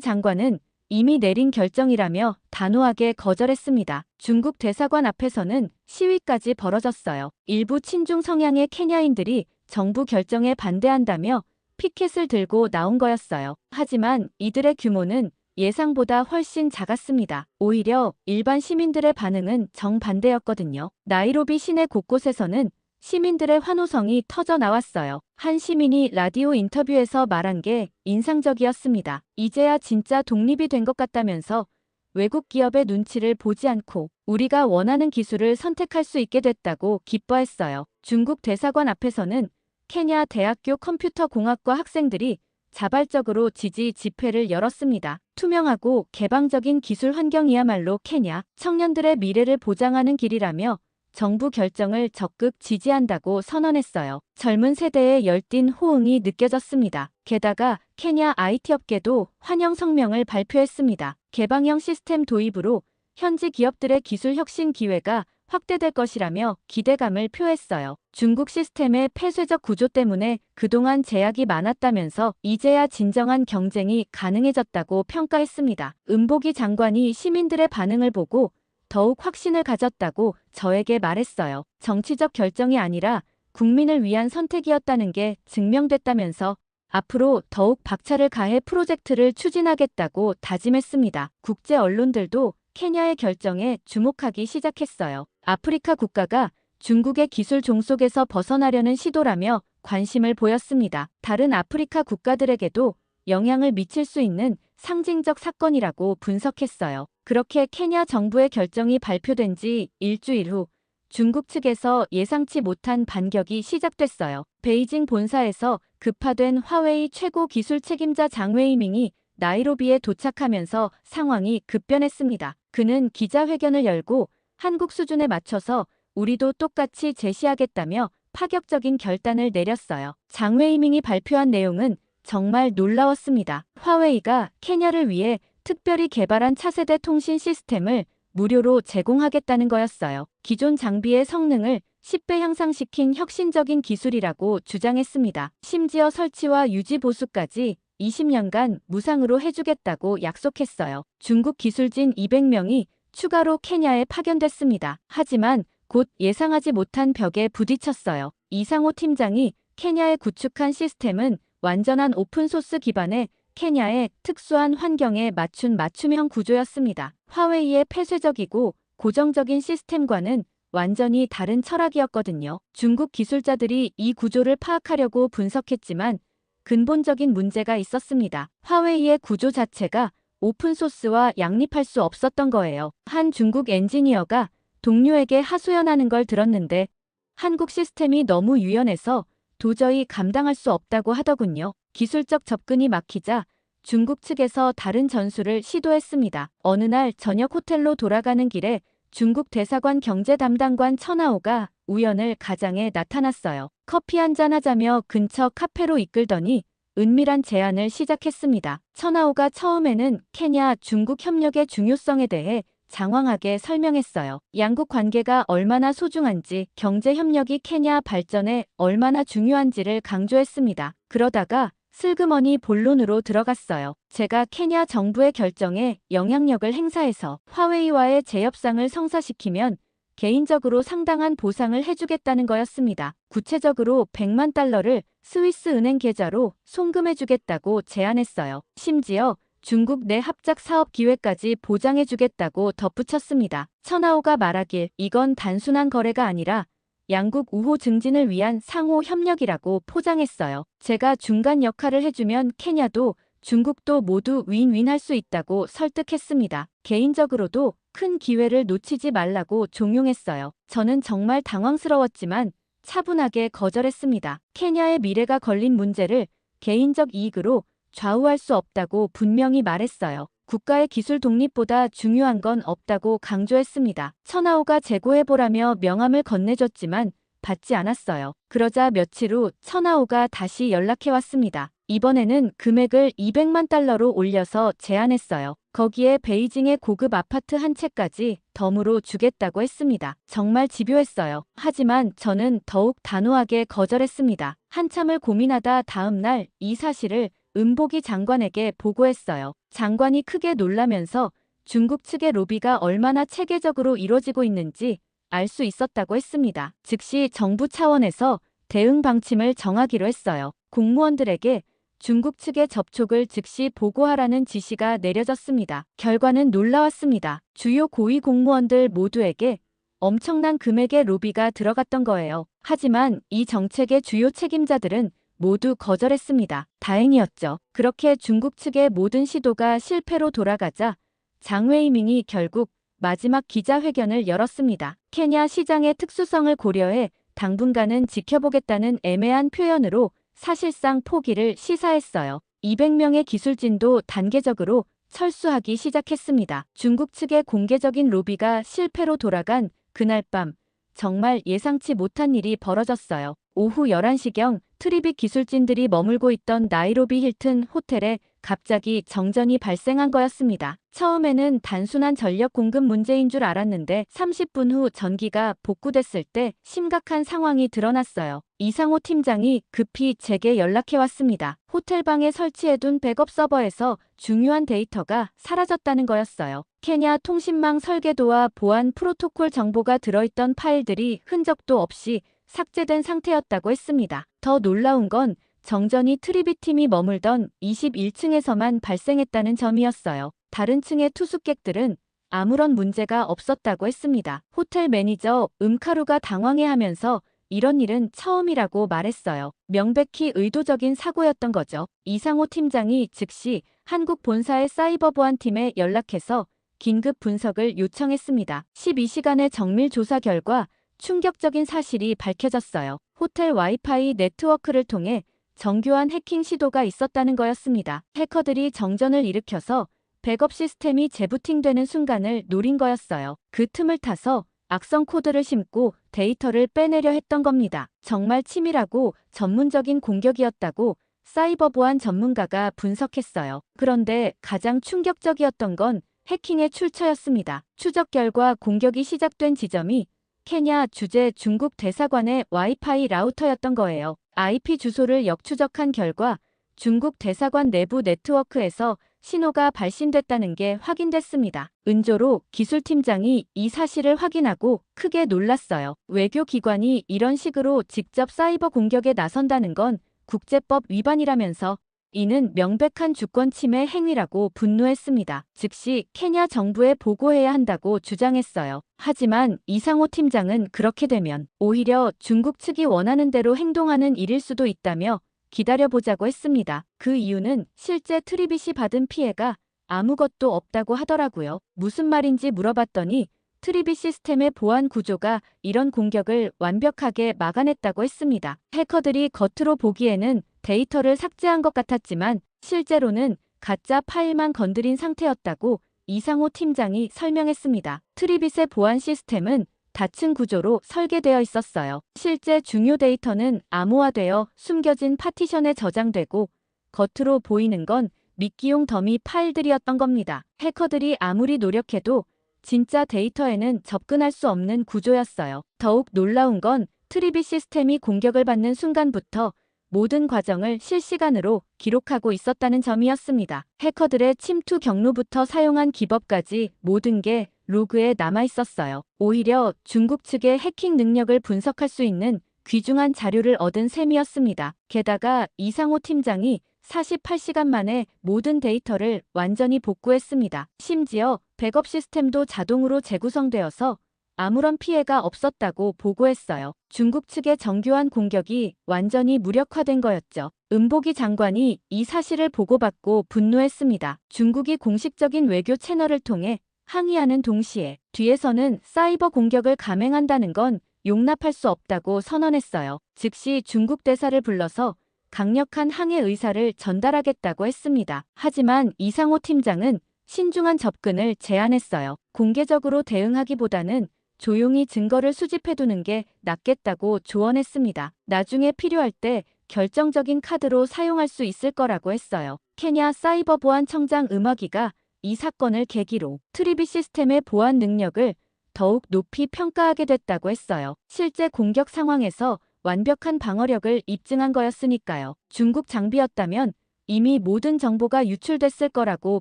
장관은 이미 내린 결정이라며 단호하게 거절했습니다. 중국 대사관 앞에서는 시위까지 벌어졌어요. 일부 친중 성향의 케냐인들이 정부 결정에 반대한다며 피켓을 들고 나온 거였어요. 하지만 이들의 규모는 예상보다 훨씬 작았습니다. 오히려 일반 시민들의 반응은 정반대였거든요. 나이로비 시내 곳곳에서는 시민들의 환호성이 터져 나왔어요. 한 시민이 라디오 인터뷰에서 말한 게 인상적이었습니다. 이제야 진짜 독립이 된 것 같다면서 외국 기업의 눈치를 보지 않고 우리가 원하는 기술을 선택할 수 있게 됐다고 기뻐했어요. 중국 대사관 앞에서는 케냐 대학교 컴퓨터공학과 학생들이 자발적으로 지지 집회를 열었습니다. 투명하고 개방적인 기술 환경이야말로 케냐 청년들의 미래를 보장하는 길이라며 정부 결정을 적극 지지한다고 선언했어요. 젊은 세대의 열띤 호응이 느껴졌습니다. 게다가 케냐 IT 업계도 환영 성명을 발표했습니다. 개방형 시스템 도입으로 현지 기업들의 기술 혁신 기회가 확대될 것이라며 기대감을 표했어요. 중국 시스템의 폐쇄적 구조 때문에 그동안 제약이 많았다면서 이제야 진정한 경쟁이 가능해졌다고 평가했습니다. 은보기 장관이 시민들의 반응을 보고 더욱 확신을 가졌다고 저에게 말했어요. 정치적 결정이 아니라 국민을 위한 선택이었다는 게 증명됐다면서 앞으로 더욱 박차를 가해 프로젝트를 추진하겠다고 다짐했습니다. 국제 언론들도 케냐의 결정에 주목하기 시작했어요. 아프리카 국가가 중국의 기술 종속에서 벗어나려는 시도라며 관심을 보였습니다. 다른 아프리카 국가들에게도 영향을 미칠 수 있는 상징적 사건이라고 분석했어요. 그렇게 케냐 정부의 결정이 발표된 지 일주일 후 중국 측에서 예상치 못한 반격이 시작됐어요. 베이징 본사에서 급파된 화웨이 최고 기술 책임자 장 웨이밍이 나이로비에 도착하면서 상황이 급변했습니다. 그는 기자회견을 열고 한국 수준에 맞춰서 우리도 똑같이 제시하겠다며 파격적인 결단을 내렸어요. 장 웨이밍이 발표한 내용은 정말 놀라웠습니다. 화웨이가 케냐를 위해 특별히 개발한 차세대 통신 시스템을 무료로 제공하겠다는 거였어요. 기존 장비의 성능을 10배 향상시킨 혁신적인 기술이라고 주장했습니다. 심지어 설치와 유지 보수까지 20년간 무상으로 해주겠다고 약속했어요. 중국 기술진 200명이 추가로 케냐에 파견됐습니다. 하지만 곧 예상하지 못한 벽에 부딪혔어요. 이상호 팀장이 케냐에 구축한 시스템은 완전한 오픈소스 기반의 케냐의 특수한 환경에 맞춘 맞춤형 구조였습니다. 화웨이의 폐쇄적이고 고정적인 시스템과는 완전히 다른 철학이었거든요. 중국 기술자들이 이 구조를 파악하려고 분석했지만 근본적인 문제가 있었습니다. 화웨이의 구조 자체가 오픈소스와 양립할 수 없었던 거예요. 한 중국 엔지니어가 동료에게 하소연하는 걸 들었는데 한국 시스템이 너무 유연해서 도저히 감당할 수 없다고 하더군요. 기술적 접근이 막히자 중국 측에서 다른 전술을 시도했습니다. 어느 날 저녁 호텔로 돌아가는 길에 중국 대사관 경제 담당관 천하오가 우연을 가장에 나타났어요. 커피 한잔 하자며 근처 카페로 이끌더니 은밀한 제안을 시작했습니다. 천하오가 처음에는 케냐 중국 협력의 중요성에 대해 장황하게 설명했어요. 양국 관계가 얼마나 소중한지, 경제 협력이 케냐 발전에 얼마나 중요한지를 강조했습니다. 그러다가 슬그머니 본론으로 들어갔어요. 제가 케냐 정부의 결정에 영향력을 행사해서 화웨이와의 재협상을 성사시키면 개인적으로 상당한 보상을 해주겠다는 거였습니다. 구체적으로 100만 달러를 스위스 은행 계좌로 송금해주겠다고 제안했어요. 심지어 중국 내 합작 사업 기회까지 보장해주겠다고 덧붙였습니다. 천하오가 말하길 이건 단순한 거래가 아니라 양국 우호 증진을 위한 상호 협력이라고 포장했어요. 제가 중간 역할을 해주면 케냐도 중국도 모두 윈윈할 수 있다고 설득했습니다. 개인적으로도 큰 기회를 놓치지 말라고 종용했어요. 저는 정말 당황스러웠지만 차분하게 거절했습니다. 케냐의 미래가 걸린 문제를 개인적 이익으로 좌우할 수 없다고 분명히 말했어요. 국가의 기술 독립보다 중요한 건 없다고 강조했습니다. 천하오가 재고해보라며 명함을 건네줬지만 받지 않았어요. 그러자 며칠 후 천하오가 다시 연락해왔습니다. 이번에는 금액을 200만 달러로 올려서 제안했어요. 거기에 베이징의 고급 아파트 한 채까지 덤으로 주겠다고 했습니다. 정말 집요했어요. 하지만 저는 더욱 단호하게 거절했습니다. 한참을 고민하다 다음 날 이 사실을 은보기 장관에게 보고했어요. 장관이 크게 놀라면서 중국 측의 로비가 얼마나 체계적으로 이루어지고 있는지 알 수 있었다고 했습니다. 즉시 정부 차원에서 대응 방침을 정하기로 했어요. 공무원들에게 중국 측의 접촉을 즉시 보고하라는 지시가 내려졌습니다. 결과는 놀라웠습니다. 주요 고위 공무원들 모두에게 엄청난 금액의 로비가 들어갔던 거예요. 하지만 이 정책의 주요 책임자들은 모두 거절했습니다. 다행이었죠. 그렇게 중국 측의 모든 시도가 실패로 돌아가자 장 웨이밍이 결국 마지막 기자회견을 열었습니다. 케냐 시장의 특수성을 고려해 당분간은 지켜보겠다는 애매한 표현으로 사실상 포기를 시사했어요. 200명의 기술진도 단계적으로 철수하기 시작했습니다. 중국 측의 공개적인 로비가 실패로 돌아간 그날 밤 정말 예상치 못한 일이 벌어졌어요. 오후 11시경 트리빅 기술진들이 머물고 있던 나이로비 힐튼 호텔에 갑자기 정전이 발생한 거였습니다. 처음에는 단순한 전력 공급 문제인 줄 알았는데 30분 후 전기가 복구됐을 때 심각한 상황이 드러났어요. 이상호 팀장이 급히 제게 연락해왔습니다. 호텔방에 설치해둔 백업 서버에서 중요한 데이터가 사라졌다는 거였어요. 케냐 통신망 설계도와 보안 프로토콜 정보가 들어있던 파일들이 흔적도 없이 삭제된 상태였다고 했습니다. 더 놀라운 건 정전이 트리빅팀이 머물던 21층에서만 발생했다는 점이었어요. 다른 층의 투숙객들은 아무런 문제가 없었다고 했습니다. 호텔 매니저 음카루가 당황해하면서 이런 일은 처음이라고 말했어요. 명백히 의도적인 사고였던 거죠. 이상호 팀장이 즉시 한국 본사의 사이버 보안팀에 연락해서 긴급 분석을 요청했습니다. 12시간의 정밀 조사 결과 충격적인 사실이 밝혀졌어요. 호텔 와이파이 네트워크를 통해 정교한 해킹 시도가 있었다는 거였습니다. 해커들이 정전을 일으켜서 백업 시스템이 재부팅되는 순간을 노린 거였어요. 그 틈을 타서 악성 코드를 심고 데이터를 빼내려 했던 겁니다. 정말 치밀하고 전문적인 공격이었다고 사이버 보안 전문가가 분석했어요. 그런데 가장 충격적이었던 건 해킹의 출처였습니다. 추적 결과 공격이 시작된 지점이 케냐 주재 중국 대사관의 와이파이 라우터였던 거예요. IP 주소를 역추적한 결과 중국 대사관 내부 네트워크에서 신호가 발신됐다는 게 확인됐습니다. 은조로 기술팀장이 이 사실을 확인하고 크게 놀랐어요. 외교기관이 이런 식으로 직접 사이버 공격에 나선다는 건 국제법 위반이라면서 이는 명백한 주권 침해 행위라고 분노했습니다. 즉시 케냐 정부에 보고해야 한다고 주장했어요. 하지만 이상호 팀장은 그렇게 되면 오히려 중국 측이 원하는 대로 행동하는 일일 수도 있다며 기다려보자고 했습니다. 그 이유는 실제 트리빗이 받은 피해가 아무것도 없다고 하더라고요. 무슨 말인지 물어봤더니 트리빗 시스템의 보안 구조가 이런 공격을 완벽하게 막아냈다고 했습니다. 해커들이 겉으로 보기에는 데이터를 삭제한 것 같았지만 실제로는 가짜 파일만 건드린 상태였다고 이상호 팀장이 설명했습니다. 트리빗의 보안 시스템은 다층 구조로 설계되어 있었어요. 실제 중요 데이터는 암호화되어 숨겨진 파티션에 저장되고 겉으로 보이는 건 미끼용 더미 파일들이었던 겁니다. 해커들이 아무리 노력해도 진짜 데이터에는 접근할 수 없는 구조였어요. 더욱 놀라운 건 트리빗 시스템이 공격을 받는 순간부터 모든 과정을 실시간으로 기록하고 있었다는 점이었습니다. 해커들의 침투 경로부터 사용한 기법까지 모든 게 로그에 남아 있었어요. 오히려 중국 측의 해킹 능력을 분석할 수 있는 귀중한 자료를 얻은 셈이었습니다. 게다가 이상호 팀장이 48시간 만에 모든 데이터를 완전히 복구했습니다. 심지어 백업 시스템도 자동으로 재구성되어서 아무런 피해가 없었다고 보고했어요. 중국 측의 정교한 공격이 완전히 무력화된 거였죠. 은보기 장관이 이 사실을 보고받고 분노했습니다. 중국이 공식적인 외교 채널을 통해 항의하는 동시에 뒤에서는 사이버 공격을 감행한다는 건 용납할 수 없다고 선언했어요. 즉시 중국 대사를 불러서 강력한 항의 의사를 전달하겠다고 했습니다. 하지만 이상호 팀장은 신중한 접근을 제안했어요. 공개적으로 대응하기보다는 조용히 증거를 수집해두는 게 낫겠다고 조언했습니다. 나중에 필요할 때 결정적인 카드로 사용할 수 있을 거라고 했어요. 케냐 사이버보안청장 음악이가 이 사건을 계기로 트리비 시스템의 보안 능력을 더욱 높이 평가하게 됐다고 했어요. 실제 공격 상황에서 완벽한 방어력을 입증한 거였으니까요. 중국 장비였다면 이미 모든 정보가 유출됐을 거라고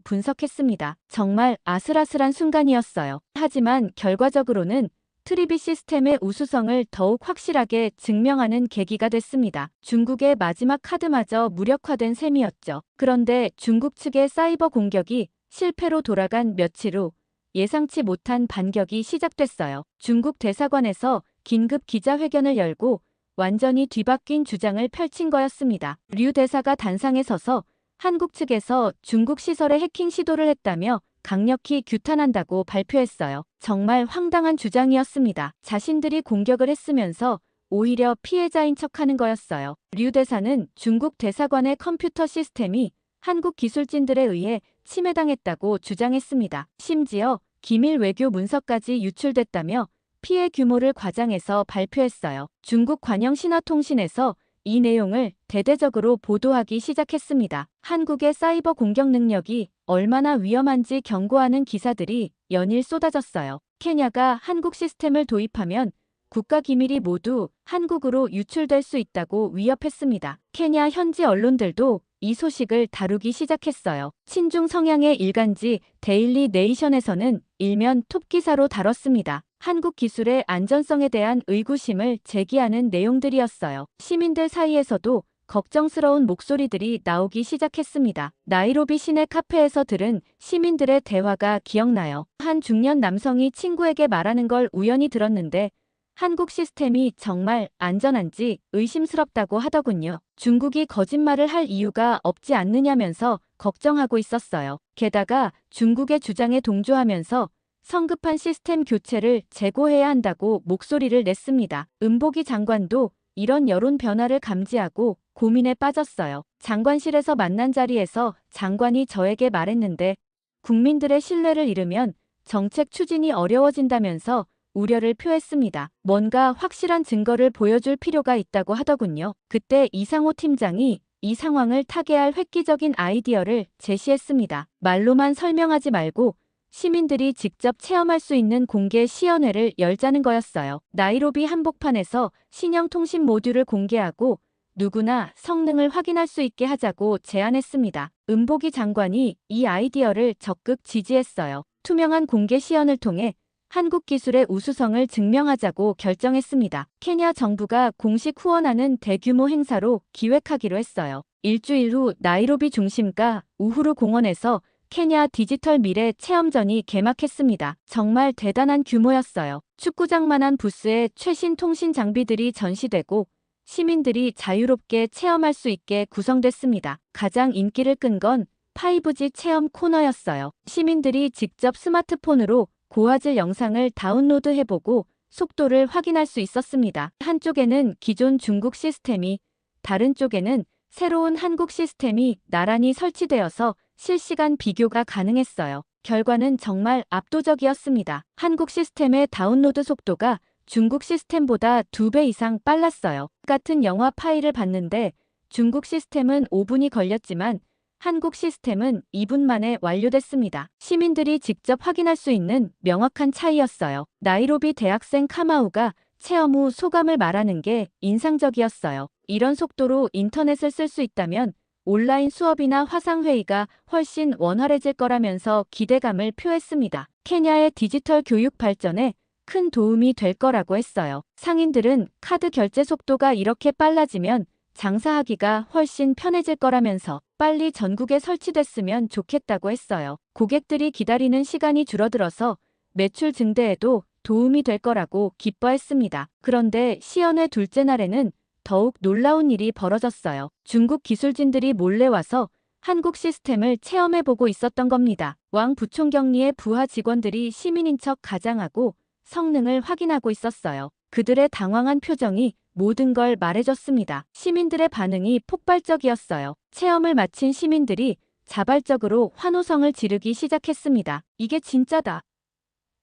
분석했습니다. 정말 아슬아슬한 순간이었어요. 하지만 결과적으로는 트리비 시스템의 우수성을 더욱 확실하게 증명하는 계기가 됐습니다. 중국의 마지막 카드마저 무력화된 셈이었죠. 그런데 중국 측의 사이버 공격이 실패로 돌아간 며칠 후 예상치 못한 반격이 시작됐어요. 중국 대사관에서 긴급 기자회견을 열고 완전히 뒤바뀐 주장을 펼친 거였습니다. 류 대사가 단상에 서서 한국 측에서 중국 시설에 해킹 시도를 했다며 강력히 규탄한다고 발표했어요. 정말 황당한 주장이었습니다. 자신들이 공격을 했으면서 오히려 피해자인 척하는 거였어요. 류 대사는 중국 대사관의 컴퓨터 시스템이 한국 기술진들에 의해 침해당했다고 주장했습니다. 심지어 기밀 외교 문서까지 유출됐다며 피해 규모를 과장해서 발표했어요. 중국 관영신화통신에서 이 내용을 대대적으로 보도하기 시작했습니다. 한국의 사이버 공격 능력이 얼마나 위험한지 경고하는 기사들이 연일 쏟아졌어요. 케냐가 한국 시스템을 도입하면 국가 기밀이 모두 한국으로 유출될 수 있다고 위협했습니다. 케냐 현지 언론들도 이 소식을 다루기 시작했어요. 친중 성향의 일간지 데일리 네이션에서는 일면 톱 기사로 다뤘습니다. 한국 기술의 안전성에 대한 의구심을 제기하는 내용들이었어요. 시민들 사이에서도 걱정스러운 목소리들이 나오기 시작했습니다. 나이로비 시내 카페에서 들은 시민들의 대화가 기억나요. 한 중년 남성이 친구에게 말하는 걸 우연히 들었는데 한국 시스템이 정말 안전한지 의심스럽다고 하더군요. 중국이 거짓말을 할 이유가 없지 않느냐면서 걱정하고 있었어요. 게다가 중국의 주장에 동조하면서 성급한 시스템 교체를 재고해야 한다고 목소리를 냈습니다. 은보기 장관도 이런 여론 변화를 감지하고 고민에 빠졌어요. 장관실에서 만난 자리에서 장관이 저에게 말했는데 국민들의 신뢰를 잃으면 정책 추진이 어려워진다면서 우려를 표했습니다. 뭔가 확실한 증거를 보여줄 필요가 있다고 하더군요. 그때 이상호 팀장이 이 상황을 타개할 획기적인 아이디어를 제시했습니다. 말로만 설명하지 말고 시민들이 직접 체험할 수 있는 공개 시연회를 열자는 거였어요. 나이로비 한복판에서 신형 통신 모듈을 공개하고 누구나 성능을 확인할 수 있게 하자고 제안했습니다. 은보기 장관이 이 아이디어를 적극 지지했어요. 투명한 공개 시연을 통해 한국 기술의 우수성을 증명하자고 결정했습니다. 케냐 정부가 공식 후원하는 대규모 행사로 기획하기로 했어요. 일주일 후 나이로비 중심가 우후루 공원에서 케냐 디지털 미래 체험전이 개막했습니다. 정말 대단한 규모였어요. 축구장만한 부스에 최신 통신 장비들이 전시되고 시민들이 자유롭게 체험할 수 있게 구성됐습니다. 가장 인기를 끈 건 5G 체험 코너였어요. 시민들이 직접 스마트폰으로 고화질 영상을 다운로드해보고 속도를 확인할 수 있었습니다. 한쪽에는 기존 중국 시스템이, 다른 쪽에는 새로운 한국 시스템이 나란히 설치되어서 실시간 비교가 가능했어요. 결과는 정말 압도적이었습니다. 한국 시스템의 다운로드 속도가 중국 시스템보다 2배 이상 빨랐어요. 같은 영화 파일을 봤는데 중국 시스템은 5분이 걸렸지만 한국 시스템은 2분 만에 완료됐습니다. 시민들이 직접 확인할 수 있는 명확한 차이였어요. 나이로비 대학생 카마우가 체험 후 소감을 말하는 게 인상적이었어요. 이런 속도로 인터넷을 쓸 수 있다면 온라인 수업이나 화상회의가 훨씬 원활해질 거라면서 기대감을 표했습니다. 케냐의 디지털 교육 발전에 큰 도움이 될 거라고 했어요. 상인들은 카드 결제 속도가 이렇게 빨라지면 장사하기가 훨씬 편해질 거라면서 빨리 전국에 설치됐으면 좋겠다고 했어요. 고객들이 기다리는 시간이 줄어들어서 매출 증대에도 도움이 될 거라고 기뻐했습니다. 그런데 시연회 둘째 날에는 더욱 놀라운 일이 벌어졌어요. 중국 기술진들이 몰래 와서 한국 시스템을 체험해보고 있었던 겁니다. 왕 부총경리의 부하 직원들이 시민인 척 가장하고 성능을 확인하고 있었어요. 그들의 당황한 표정이 모든 걸 말해줬습니다. 시민들의 반응이 폭발적이었어요. 체험을 마친 시민들이 자발적으로 환호성을 지르기 시작했습니다. 이게 진짜다.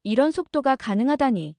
이런 속도가 가능하다니.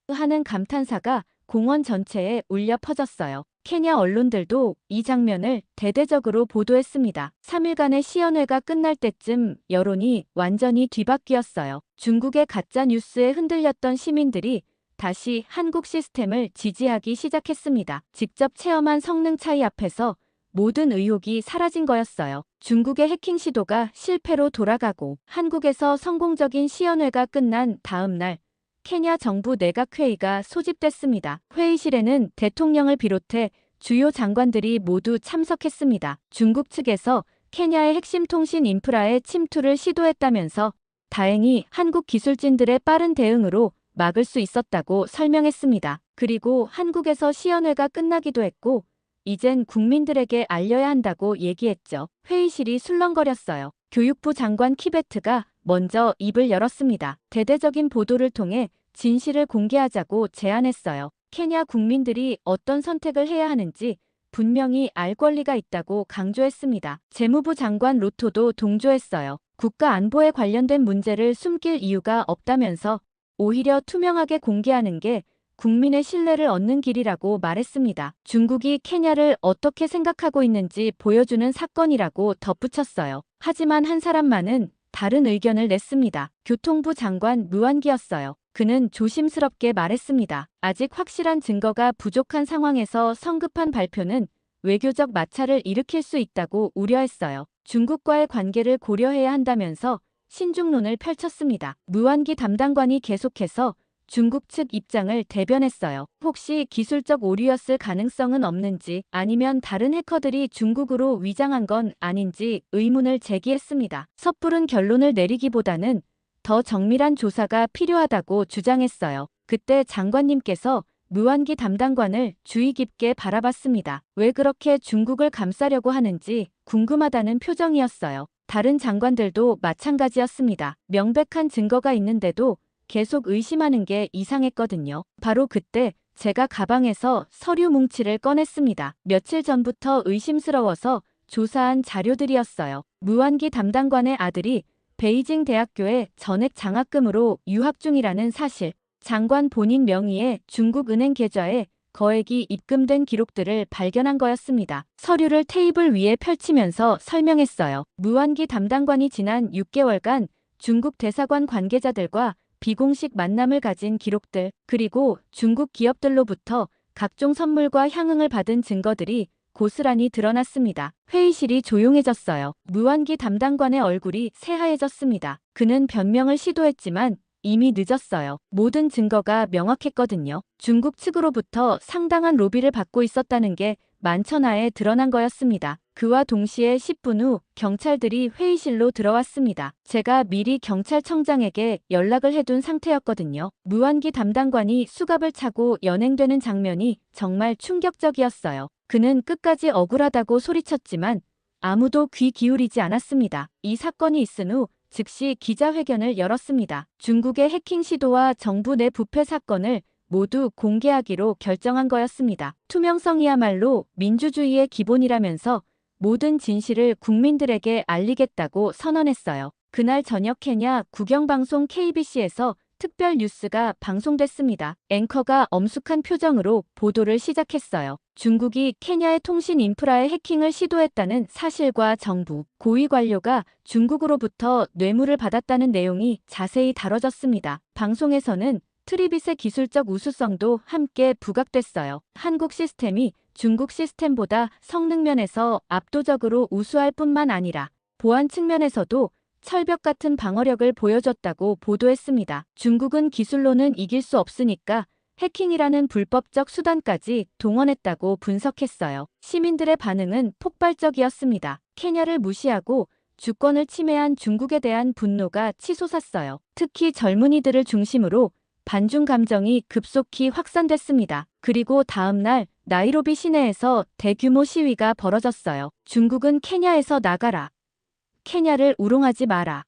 하는 감탄사가 공원 전체에 울려 퍼졌어요. 케냐 언론들도 이 장면을 대대적으로 보도했습니다. 3일간의 시연회가 끝날 때쯤 여론이 완전히 뒤바뀌었어요. 중국의 가짜 뉴스에 흔들렸던 시민들이 다시 한국 시스템을 지지하기 시작했습니다. 직접 체험한 성능 차이 앞에서 모든 의혹이 사라진 거였어요. 중국의 해킹 시도가 실패로 돌아가고 한국에서 성공적인 시연회가 끝난 다음 날 케냐 정부 내각회의가 소집됐습니다. 회의실에는 대통령을 비롯해 주요 장관들이 모두 참석했습니다. 중국 측에서 케냐의 핵심 통신 인프라에 침투를 시도했다면서 다행히 한국 기술진들의 빠른 대응으로 막을 수 있었다고 설명했습니다. 그리고 한국에서 시연회가 끝나기도 했고 이젠 국민들에게 알려야 한다고 얘기했죠. 회의실이 술렁거렸어요. 교육부 장관 키베트가 먼저 입을 열었습니다. 대대적인 보도를 통해 진실을 공개하자고 제안했어요. 케냐 국민들이 어떤 선택을 해야 하는지 분명히 알 권리가 있다고 강조했습니다. 재무부 장관 로토도 동조했어요. 국가 안보에 관련된 문제를 숨길 이유가 없다면서 오히려 투명하게 공개하는 게 국민의 신뢰를 얻는 길이라고 말했습니다. 중국이 케냐를 어떻게 생각하고 있는지 보여주는 사건이라고 덧붙였어요. 하지만 한 사람만은 다른 의견을 냈습니다. 교통부 장관 무안기였어요. 그는 조심스럽게 말했습니다. 아직 확실한 증거가 부족한 상황에서 성급한 발표는 외교적 마찰을 일으킬 수 있다고 우려했어요. 중국과의 관계를 고려해야 한다면서 신중론을 펼쳤습니다. 무안기 담당관이 계속해서 중국 측 입장을 대변했어요. 혹시 기술적 오류였을 가능성은 없는지 아니면 다른 해커들이 중국으로 위장한 건 아닌지 의문을 제기했습니다. 섣부른 결론을 내리기보다는 더 정밀한 조사가 필요하다고 주장했어요. 그때 장관님께서 무안기 담당관을 주의 깊게 바라봤습니다. 왜 그렇게 중국을 감싸려고 하는지 궁금하다는 표정이었어요. 다른 장관들도 마찬가지였습니다. 명백한 증거가 있는데도 계속 의심하는 게 이상했거든요. 바로 그때 제가 가방에서 서류 뭉치를 꺼냈습니다. 며칠 전부터 의심스러워서 조사한 자료들이었어요. 무안기 담당관의 아들이 베이징 대학교에 전액 장학금으로 유학 중이라는 사실, 장관 본인 명의의 중국 은행 계좌에 거액이 입금된 기록들을 발견한 거였습니다. 서류를 테이블 위에 펼치면서 설명했어요. 무안기 담당관이 지난 6개월간 중국 대사관 관계자들과 비공식 만남을 가진 기록들, 그리고 중국 기업들로부터 각종 선물과 향응을 받은 증거들이 고스란히 드러났습니다. 회의실이 조용해졌어요. 무안기 담당관의 얼굴이 새하얘졌습니다. 그는 변명을 시도했지만 이미 늦었어요. 모든 증거가 명확했거든요. 중국 측으로부터 상당한 로비를 받고 있었다는 게 만천하에 드러난 거였습니다. 그와 동시에 10분 후 경찰들이 회의실로 들어왔습니다. 제가 미리 경찰청장에게 연락을 해둔 상태였거든요. 무안기 담당관이 수갑을 차고 연행되는 장면이 정말 충격적이었어요. 그는 끝까지 억울하다고 소리쳤지만 아무도 귀 기울이지 않았습니다. 이 사건이 있은 후 즉시 기자회견을 열었습니다. 중국의 해킹 시도와 정부 내 부패 사건을 모두 공개하기로 결정한 거였습니다. 투명성이야말로 민주주의의 기본이라면서 모든 진실을 국민들에게 알리겠다고 선언했어요. 그날 저녁 케냐 국영방송 KBC에서 특별 뉴스가 방송됐습니다. 앵커가 엄숙한 표정으로 보도를 시작했어요. 중국이 케냐의 통신 인프라에 해킹을 시도했다는 사실과 정부, 고위 관료가 중국으로부터 뇌물을 받았다는 내용이 자세히 다뤄졌습니다. 방송에서는 트리빗의 기술적 우수성도 함께 부각됐어요. 한국 시스템이 중국 시스템보다 성능 면에서 압도적으로 우수할 뿐만 아니라 보안 측면에서도 철벽 같은 방어력을 보여줬다고 보도했습니다. 중국은 기술로는 이길 수 없으니까 해킹이라는 불법적 수단까지 동원했다고 분석했어요. 시민들의 반응은 폭발적이었습니다. 케냐를 무시하고 주권을 침해한 중국에 대한 분노가 치솟았어요. 특히 젊은이들을 중심으로 반중 감정이 급속히 확산됐습니다. 그리고 다음 날 나이로비 시내에서 대규모 시위가 벌어졌어요. 중국은 케냐에서 나가라. 케냐를 우롱하지 마라.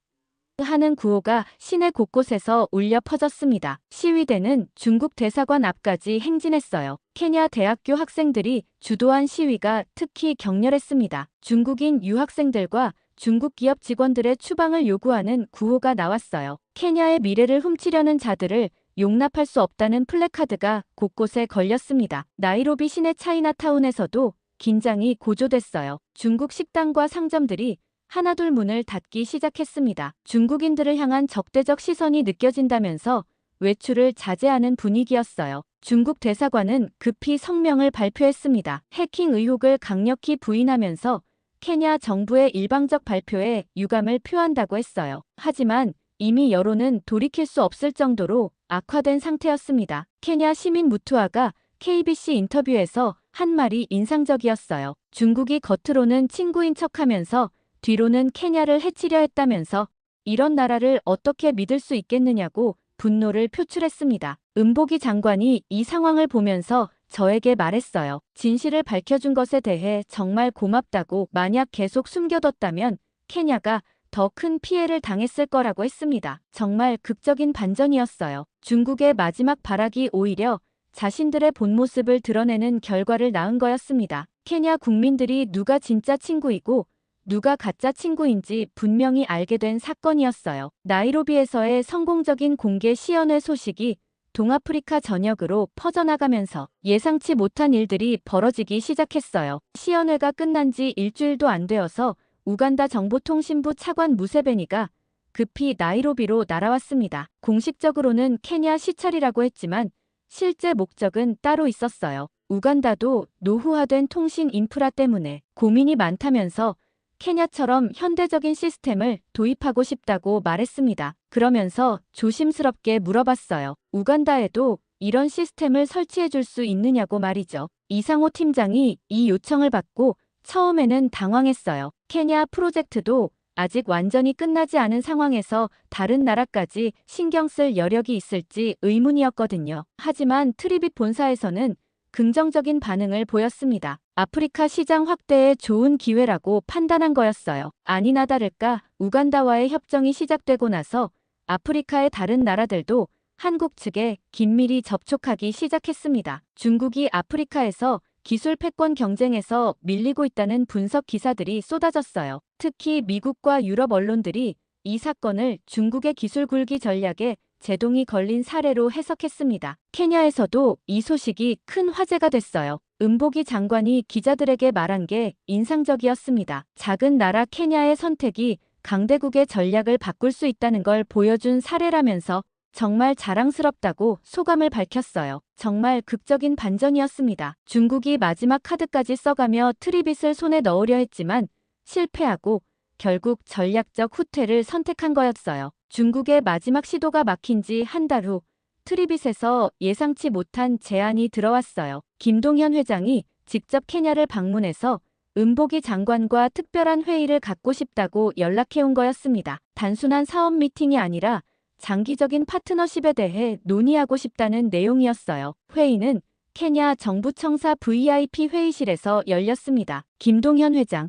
하는 구호가 시내 곳곳에서 울려 퍼졌습니다. 시위대는 중국 대사관 앞까지 행진했어요. 케냐 대학교 학생들이 주도한 시위가 특히 격렬했습니다. 중국인 유학생들과 중국 기업 직원들의 추방을 요구하는 구호가 나왔어요. 케냐의 미래를 훔치려는 자들을 용납할 수 없다는 플래카드가 곳곳에 걸렸습니다. 나이로비 시내 차이나타운에서도 긴장이 고조됐어요. 중국 식당과 상점들이 하나둘 문을 닫기 시작했습니다. 중국인들을 향한 적대적 시선이 느껴진다면서 외출을 자제하는 분위기였어요. 중국 대사관은 급히 성명을 발표했습니다. 해킹 의혹을 강력히 부인하면서 케냐 정부의 일방적 발표에 유감을 표한다고 했어요. 하지만 이미 여론은 돌이킬 수 없을 정도로 악화된 상태였습니다. 케냐 시민 무투아가 KBC 인터뷰에서 한 말이 인상적이었어요. 중국이 겉으로는 친구인 척하면서 뒤로는 케냐를 해치려 했다면서 이런 나라를 어떻게 믿을 수 있겠느냐고 분노를 표출했습니다. 은보기 장관이 이 상황을 보면서 저에게 말했어요. 진실을 밝혀준 것에 대해 정말 고맙다고. 만약 계속 숨겨뒀다면 케냐가 더 큰 피해를 당했을 거라고 했습니다. 정말 극적인 반전이었어요. 중국의 마지막 발악이 오히려 자신들의 본 모습을 드러내는 결과를 낳은 거였습니다. 케냐 국민들이 누가 진짜 친구이고 누가 가짜 친구인지 분명히 알게 된 사건이었어요. 나이로비에서의 성공적인 공개 시연회 소식이 동아프리카 전역으로 퍼져나가면서 예상치 못한 일들이 벌어지기 시작했어요. 시연회가 끝난 지 일주일도 안 되어서 우간다 정보통신부 차관 무세베니가 급히 나이로비로 날아왔습니다. 공식적으로는 케냐 시찰이라고 했지만 실제 목적은 따로 있었어요. 우간다도 노후화된 통신 인프라 때문에 고민이 많다면서 케냐처럼 현대적인 시스템을 도입하고 싶다고 말했습니다. 그러면서 조심스럽게 물어봤어요. 우간다에도 이런 시스템을 설치해 줄 수 있느냐고 말이죠. 이상호 팀장이 이 요청을 받고 처음에는 당황했어요. 케냐 프로젝트도 아직 완전히 끝나지 않은 상황에서 다른 나라까지 신경 쓸 여력이 있을지 의문이었거든요. 하지만 트리빗 본사에서는 긍정적인 반응을 보였습니다. 아프리카 시장 확대에 좋은 기회라고 판단한 거였어요. 아니나 다를까 우간다와의 협정이 시작되고 나서 아프리카의 다른 나라들도 한국 측에 긴밀히 접촉하기 시작했습니다. 중국이 아프리카에서 기술 패권 경쟁에서 밀리고 있다는 분석 기사들이 쏟아졌어요. 특히 미국과 유럽 언론들이 이 사건을 중국의 기술 굴기 전략에 제동이 걸린 사례로 해석했습니다. 케냐에서도 이 소식이 큰 화제가 됐어요. 은보기 장관이 기자들에게 말한 게 인상적이었습니다. 작은 나라 케냐의 선택이 강대국의 전략을 바꿀 수 있다는 걸 보여준 사례라면서 정말 자랑스럽다고 소감을 밝혔어요. 정말 극적인 반전이었습니다. 중국이 마지막 카드까지 써가며 트리빗을 손에 넣으려 했지만 실패하고 결국 전략적 후퇴를 선택한 거였어요. 중국의 마지막 시도가 막힌 지 한 달 후 트리빗에서 예상치 못한 제안이 들어왔어요. 김동현 회장이 직접 케냐를 방문해서 은보기 장관과 특별한 회의를 갖고 싶다고 연락해온 거였습니다. 단순한 사업 미팅이 아니라 장기적인 파트너십에 대해 논의하고 싶다는 내용이었어요. 회의는 케냐 정부청사 VIP 회의실에서 열렸습니다. 김동현 회장,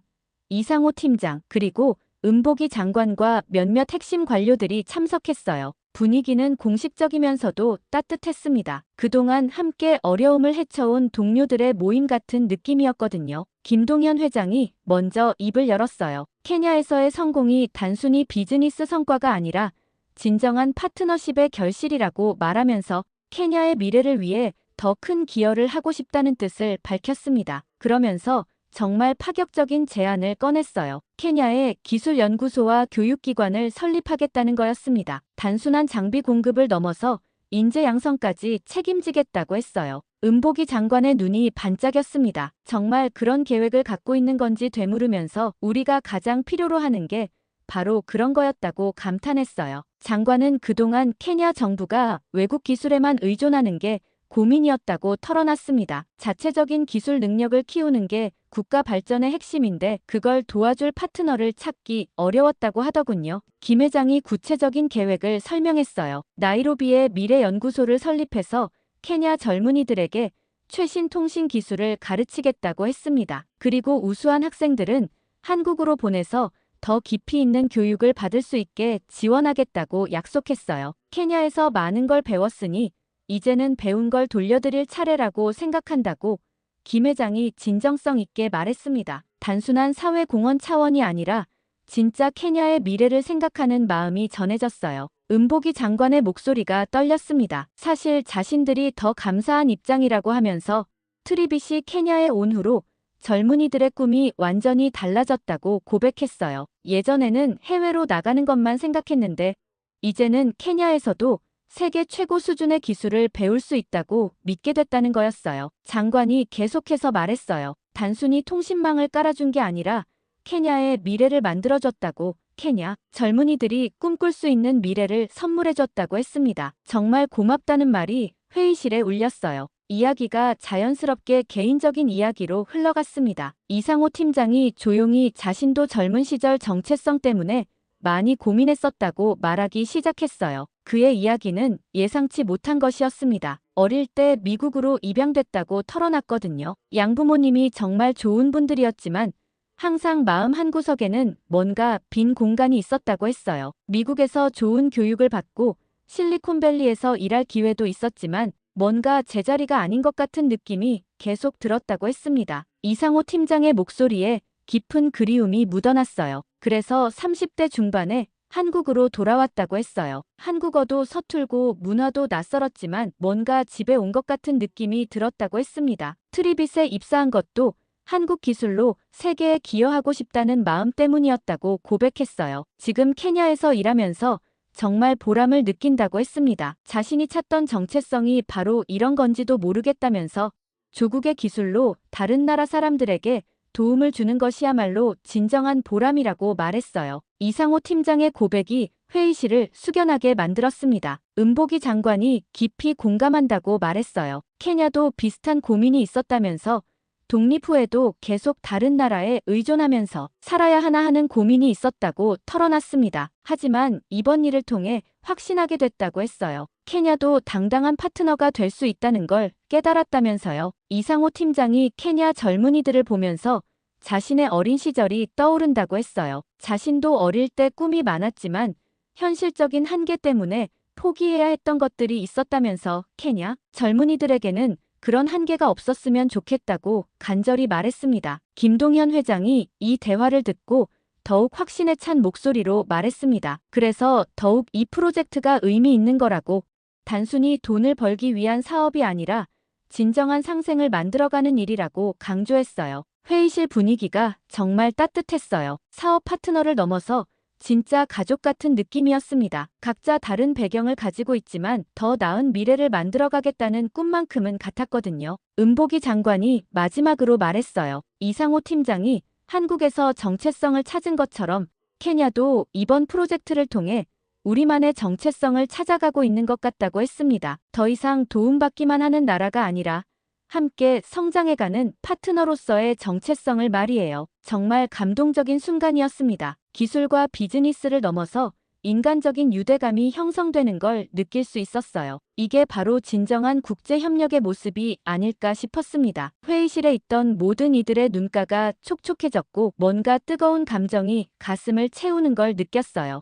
이상호 팀장, 그리고 은보기 장관과 몇몇 핵심 관료들이 참석했어요. 분위기는 공식적이면서도 따뜻했습니다. 그동안 함께 어려움을 헤쳐온 동료들의 모임 같은 느낌이었거든요. 김동현 회장이 먼저 입을 열었어요. 케냐에서의 성공이 단순히 비즈니스 성과가 아니라 진정한 파트너십의 결실이라고 말하면서 케냐의 미래를 위해 더 큰 기여를 하고 싶다는 뜻을 밝혔습니다. 그러면서 정말 파격적인 제안을 꺼냈어요. 케냐에 기술연구소와 교육기관을 설립하겠다는 거였습니다. 단순한 장비 공급을 넘어서 인재 양성까지 책임지겠다고 했어요. 은보기 장관의 눈이 반짝였습니다. 정말 그런 계획을 갖고 있는 건지 되물으면서 우리가 가장 필요로 하는 게 바로 그런 거였다고 감탄했어요. 장관은 그동안 케냐 정부가 외국 기술에만 의존하는 게 고민이었다고 털어놨습니다. 자체적인 기술 능력을 키우는 게 국가 발전의 핵심인데 그걸 도와줄 파트너를 찾기 어려웠다고 하더군요. 김 회장이 구체적인 계획을 설명했어요. 나이로비에 미래연구소를 설립해서 케냐 젊은이들에게 최신 통신 기술을 가르치겠다고 했습니다. 그리고 우수한 학생들은 한국으로 보내서 더 깊이 있는 교육을 받을 수 있게 지원하겠다고 약속했어요. 케냐에서 많은 걸 배웠으니 이제는 배운 걸 돌려드릴 차례라고 생각한다고 김 회장이 진정성 있게 말했습니다. 단순한 사회 공헌 차원이 아니라 진짜 케냐의 미래를 생각하는 마음이 전해졌어요. 은보기 장관의 목소리가 떨렸습니다. 사실 자신들이 더 감사한 입장이라고 하면서 트리빗이 케냐에 온 후로 젊은이들의 꿈이 완전히 달라졌다고 고백했어요. 예전에는 해외로 나가는 것만 생각했는데 이제는 케냐에서도 세계 최고 수준의 기술을 배울 수 있다고 믿게 됐다는 거였어요. 장관이 계속해서 말했어요. 단순히 통신망을 깔아준 게 아니라 케냐의 미래를 만들어줬다고, 케냐 젊은이들이 꿈꿀 수 있는 미래를 선물해줬다고 했습니다. 정말 고맙다는 말이 회의실에 울렸어요. 이야기가 자연스럽게 개인적인 이야기로 흘러갔습니다. 이상호 팀장이 조용히 자신도 젊은 시절 정체성 때문에 많이 고민했었다고 말하기 시작했어요. 그의 이야기는 예상치 못한 것이었습니다. 어릴 때 미국으로 입양됐다고 털어놨거든요. 양부모님이 정말 좋은 분들이었지만 항상 마음 한구석에는 뭔가 빈 공간이 있었다고 했어요. 미국에서 좋은 교육을 받고 실리콘밸리에서 일할 기회도 있었지만 뭔가 제자리가 아닌 것 같은 느낌이 계속 들었다고 했습니다. 이상호 팀장의 목소리에 깊은 그리움이 묻어났어요. 그래서 30대 중반에 한국으로 돌아왔다고 했어요. 한국어도 서툴고 문화도 낯설었지만 뭔가 집에 온 것 같은 느낌이 들었다고 했습니다. 트리빗에 입사한 것도 한국 기술로 세계에 기여하고 싶다는 마음 때문이었다고 고백했어요. 지금 케냐에서 일하면서 정말 보람을 느낀다고 했습니다. 자신이 찾던 정체성이 바로 이런 건지도 모르겠다면서 조국의 기술로 다른 나라 사람들에게 도움을 주는 것이야말로 진정한 보람이라고 말했어요. 이상호 팀장의 고백이 회의실을 숙연하게 만들었습니다. 은보기 장관이 깊이 공감한다고 말했어요. 케냐도 비슷한 고민이 있었다면서 독립 후에도 계속 다른 나라에 의존하면서 살아야 하나 하는 고민이 있었다고 털어놨습니다. 하지만 이번 일을 통해 확신하게 됐다고 했어요. 케냐도 당당한 파트너가 될 수 있다는 걸 깨달았다면서요. 이상호 팀장이 케냐 젊은이들을 보면서 자신의 어린 시절이 떠오른다고 했어요. 자신도 어릴 때 꿈이 많았지만 현실적인 한계 때문에 포기해야 했던 것들이 있었다면서 케냐 젊은이들에게는 그런 한계가 없었으면 좋겠다고 간절히 말했습니다. 김동현 회장이 이 대화를 듣고 더욱 확신에 찬 목소리로 말했습니다. 그래서 더욱 이 프로젝트가 의미 있는 거라고, 단순히 돈을 벌기 위한 사업이 아니라 진정한 상생을 만들어가는 일이라고 강조했어요. 회의실 분위기가 정말 따뜻했어요. 사업 파트너를 넘어서 진짜 가족 같은 느낌이었습니다. 각자 다른 배경을 가지고 있지만 더 나은 미래를 만들어가겠다는 꿈만큼은 같았거든요. 은보기 장관이 마지막으로 말했어요. 이상호 팀장이 한국에서 정체성을 찾은 것처럼 케냐도 이번 프로젝트를 통해 우리만의 정체성을 찾아가고 있는 것 같다고 했습니다. 더 이상 도움받기만 하는 나라가 아니라 함께 성장해가는 파트너로서의 정체성을 말이에요. 정말 감동적인 순간이었습니다. 기술과 비즈니스를 넘어서 인간적인 유대감이 형성되는 걸 느낄 수 있었어요. 이게 바로 진정한 국제협력의 모습이 아닐까 싶었습니다. 회의실에 있던 모든 이들의 눈가가 촉촉해졌고 뭔가 뜨거운 감정이 가슴을 채우는 걸 느꼈어요.